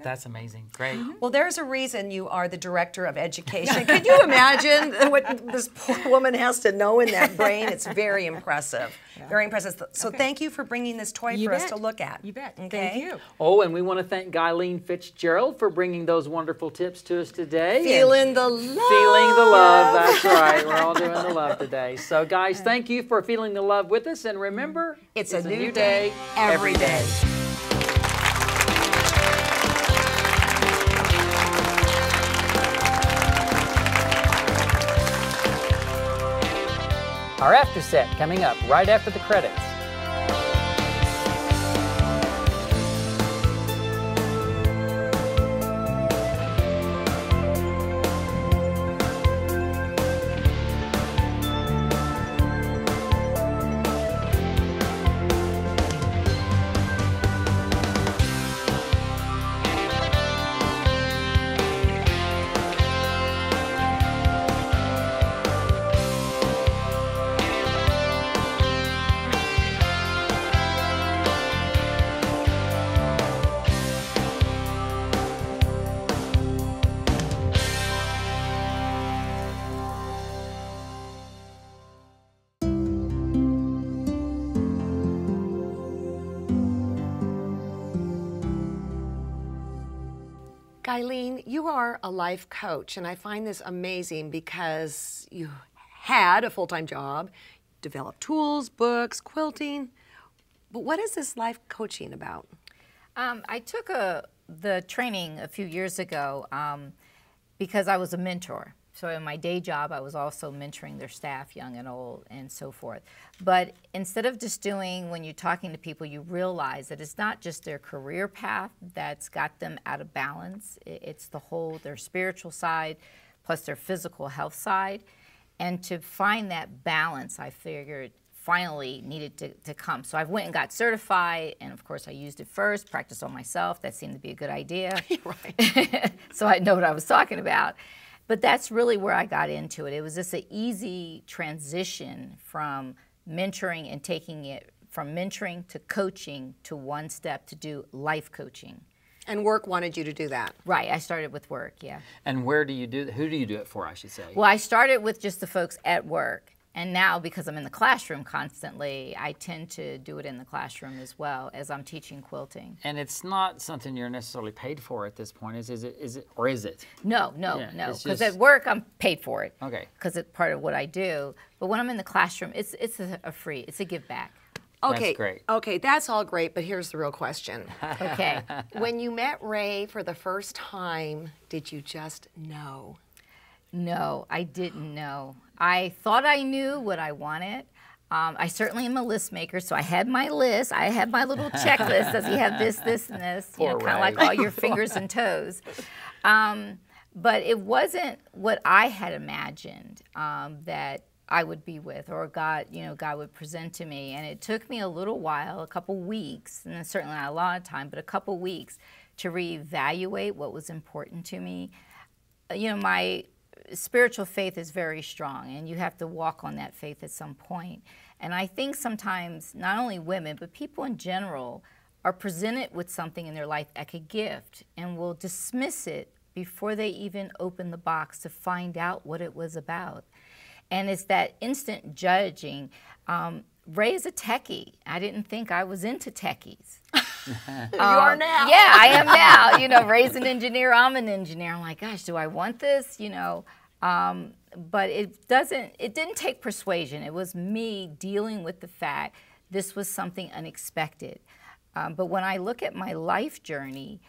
S2: That's amazing. Great.
S3: Well, there's a reason you are the director of education. Can you imagine what this poor woman has to know in that brain? It's very impressive. Very impressive. So thank you for bringing this toy for us to look at.
S5: You bet.
S3: Okay?
S5: Thank you.
S2: Oh, and we want to thank Gyleen Fitzgerald for bringing those wonderful tips to us today.
S3: Feeling the love.
S2: Feeling the love. That's right. We're all doing the love today. So, guys, thank you for feeling the love with us. And remember,
S3: it's a new day every day.
S2: Our after set coming up right after the credits.
S3: Gyleen, you are a life coach, and I find this amazing because you had a full-time job, developed tools, books, quilting. But what is this life coaching about?
S4: I took the training a few years ago because I was a mentor. So in my day job, I was also mentoring their staff, young and old, and so forth. But instead of just doing, when you're talking to people, you realize that it's not just their career path that's got them out of balance. It's the whole, their spiritual side, plus their physical health side. And to find that balance, I figured finally needed to come. So I went and got certified, and of course I used it first, practiced on myself. That seemed to be a good idea.
S3: Right.
S4: So I know what I was talking about. But that's really where I got into it. It was just an easy transition from mentoring and taking it from mentoring to coaching to one step to do life coaching.
S3: And work wanted you to do that.
S4: Right, I started with work, yeah.
S2: And where do you do, who do you do it for, I should say?
S4: Well, I started with just the folks at work. And now, because I'm in the classroom constantly, I tend to do it in the classroom as well as I'm teaching quilting.
S2: And it's not something you're necessarily paid for at this point, is it, or is it?
S4: No,
S2: Yeah,
S4: no. Because at work, I'm paid for it.
S2: Okay.
S4: Because it's part of what I do. But when I'm in the classroom, it's a free, it's a give back.
S3: Okay,
S2: That's great.
S3: Okay, that's all great, but here's the real question.
S4: Okay.
S3: When you met Ray for the first time, did you just know?
S4: No, I didn't know. I thought I knew what I wanted. I certainly am a list maker, so I had my list. I had my little checklist. Does he have this, this, and this? You know, kind of like all your fingers and toes. But it wasn't what I had imagined that I would be with, or God, you know, God would present to me. And it took me a little while, a couple weeks, and certainly not a lot of time, but a couple weeks to reevaluate what was important to me. You know, my spiritual faith is very strong, and you have to walk on that faith at some point. And I think sometimes not only women, but people in general are presented with something in their life like a gift and will dismiss it before they even open the box to find out what it was about. And it's that instant judging. Ray is a techie. I didn't think I was into techies.
S3: You are now.
S4: Yeah, I am now. You know, Ray's an engineer, I'm an engineer. I'm like, gosh, do I want this? You know, but it didn't take persuasion. It was me dealing with the fact this was something unexpected. But when I look at my life journey,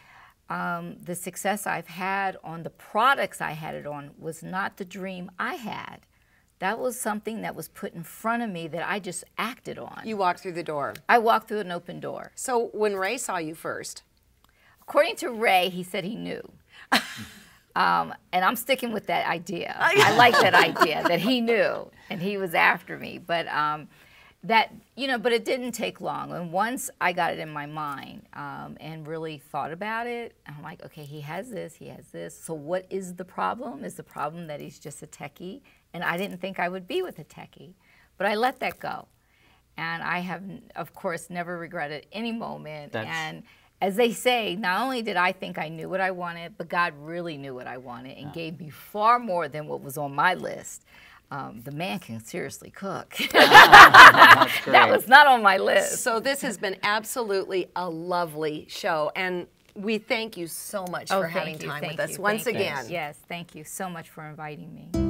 S4: the success I've had on the products I had it on was not the dream I had. That was something that was put in front of me that I just acted on.
S3: You walked through the door.
S4: I walked through an open door.
S3: So when Ray saw you first?
S4: According to Ray, he said he knew. And I'm sticking with that idea. I like that idea, that he knew and he was after me. But but it didn't take long. And once I got it in my mind and really thought about it, I'm like, okay, he has this. So what is the problem? Is the problem that he's just a techie? And I didn't think I would be with a techie. But I let that go. And I have, of course, never regretted any moment. And as they say, not only did I think I knew what I wanted, but God really knew what I wanted and gave me far more than what was on my list. The man can seriously cook. That was not on my list.
S3: So this has been absolutely a lovely show, and we thank you so much for having time with us once again.
S4: Yes, thank you so much for inviting me.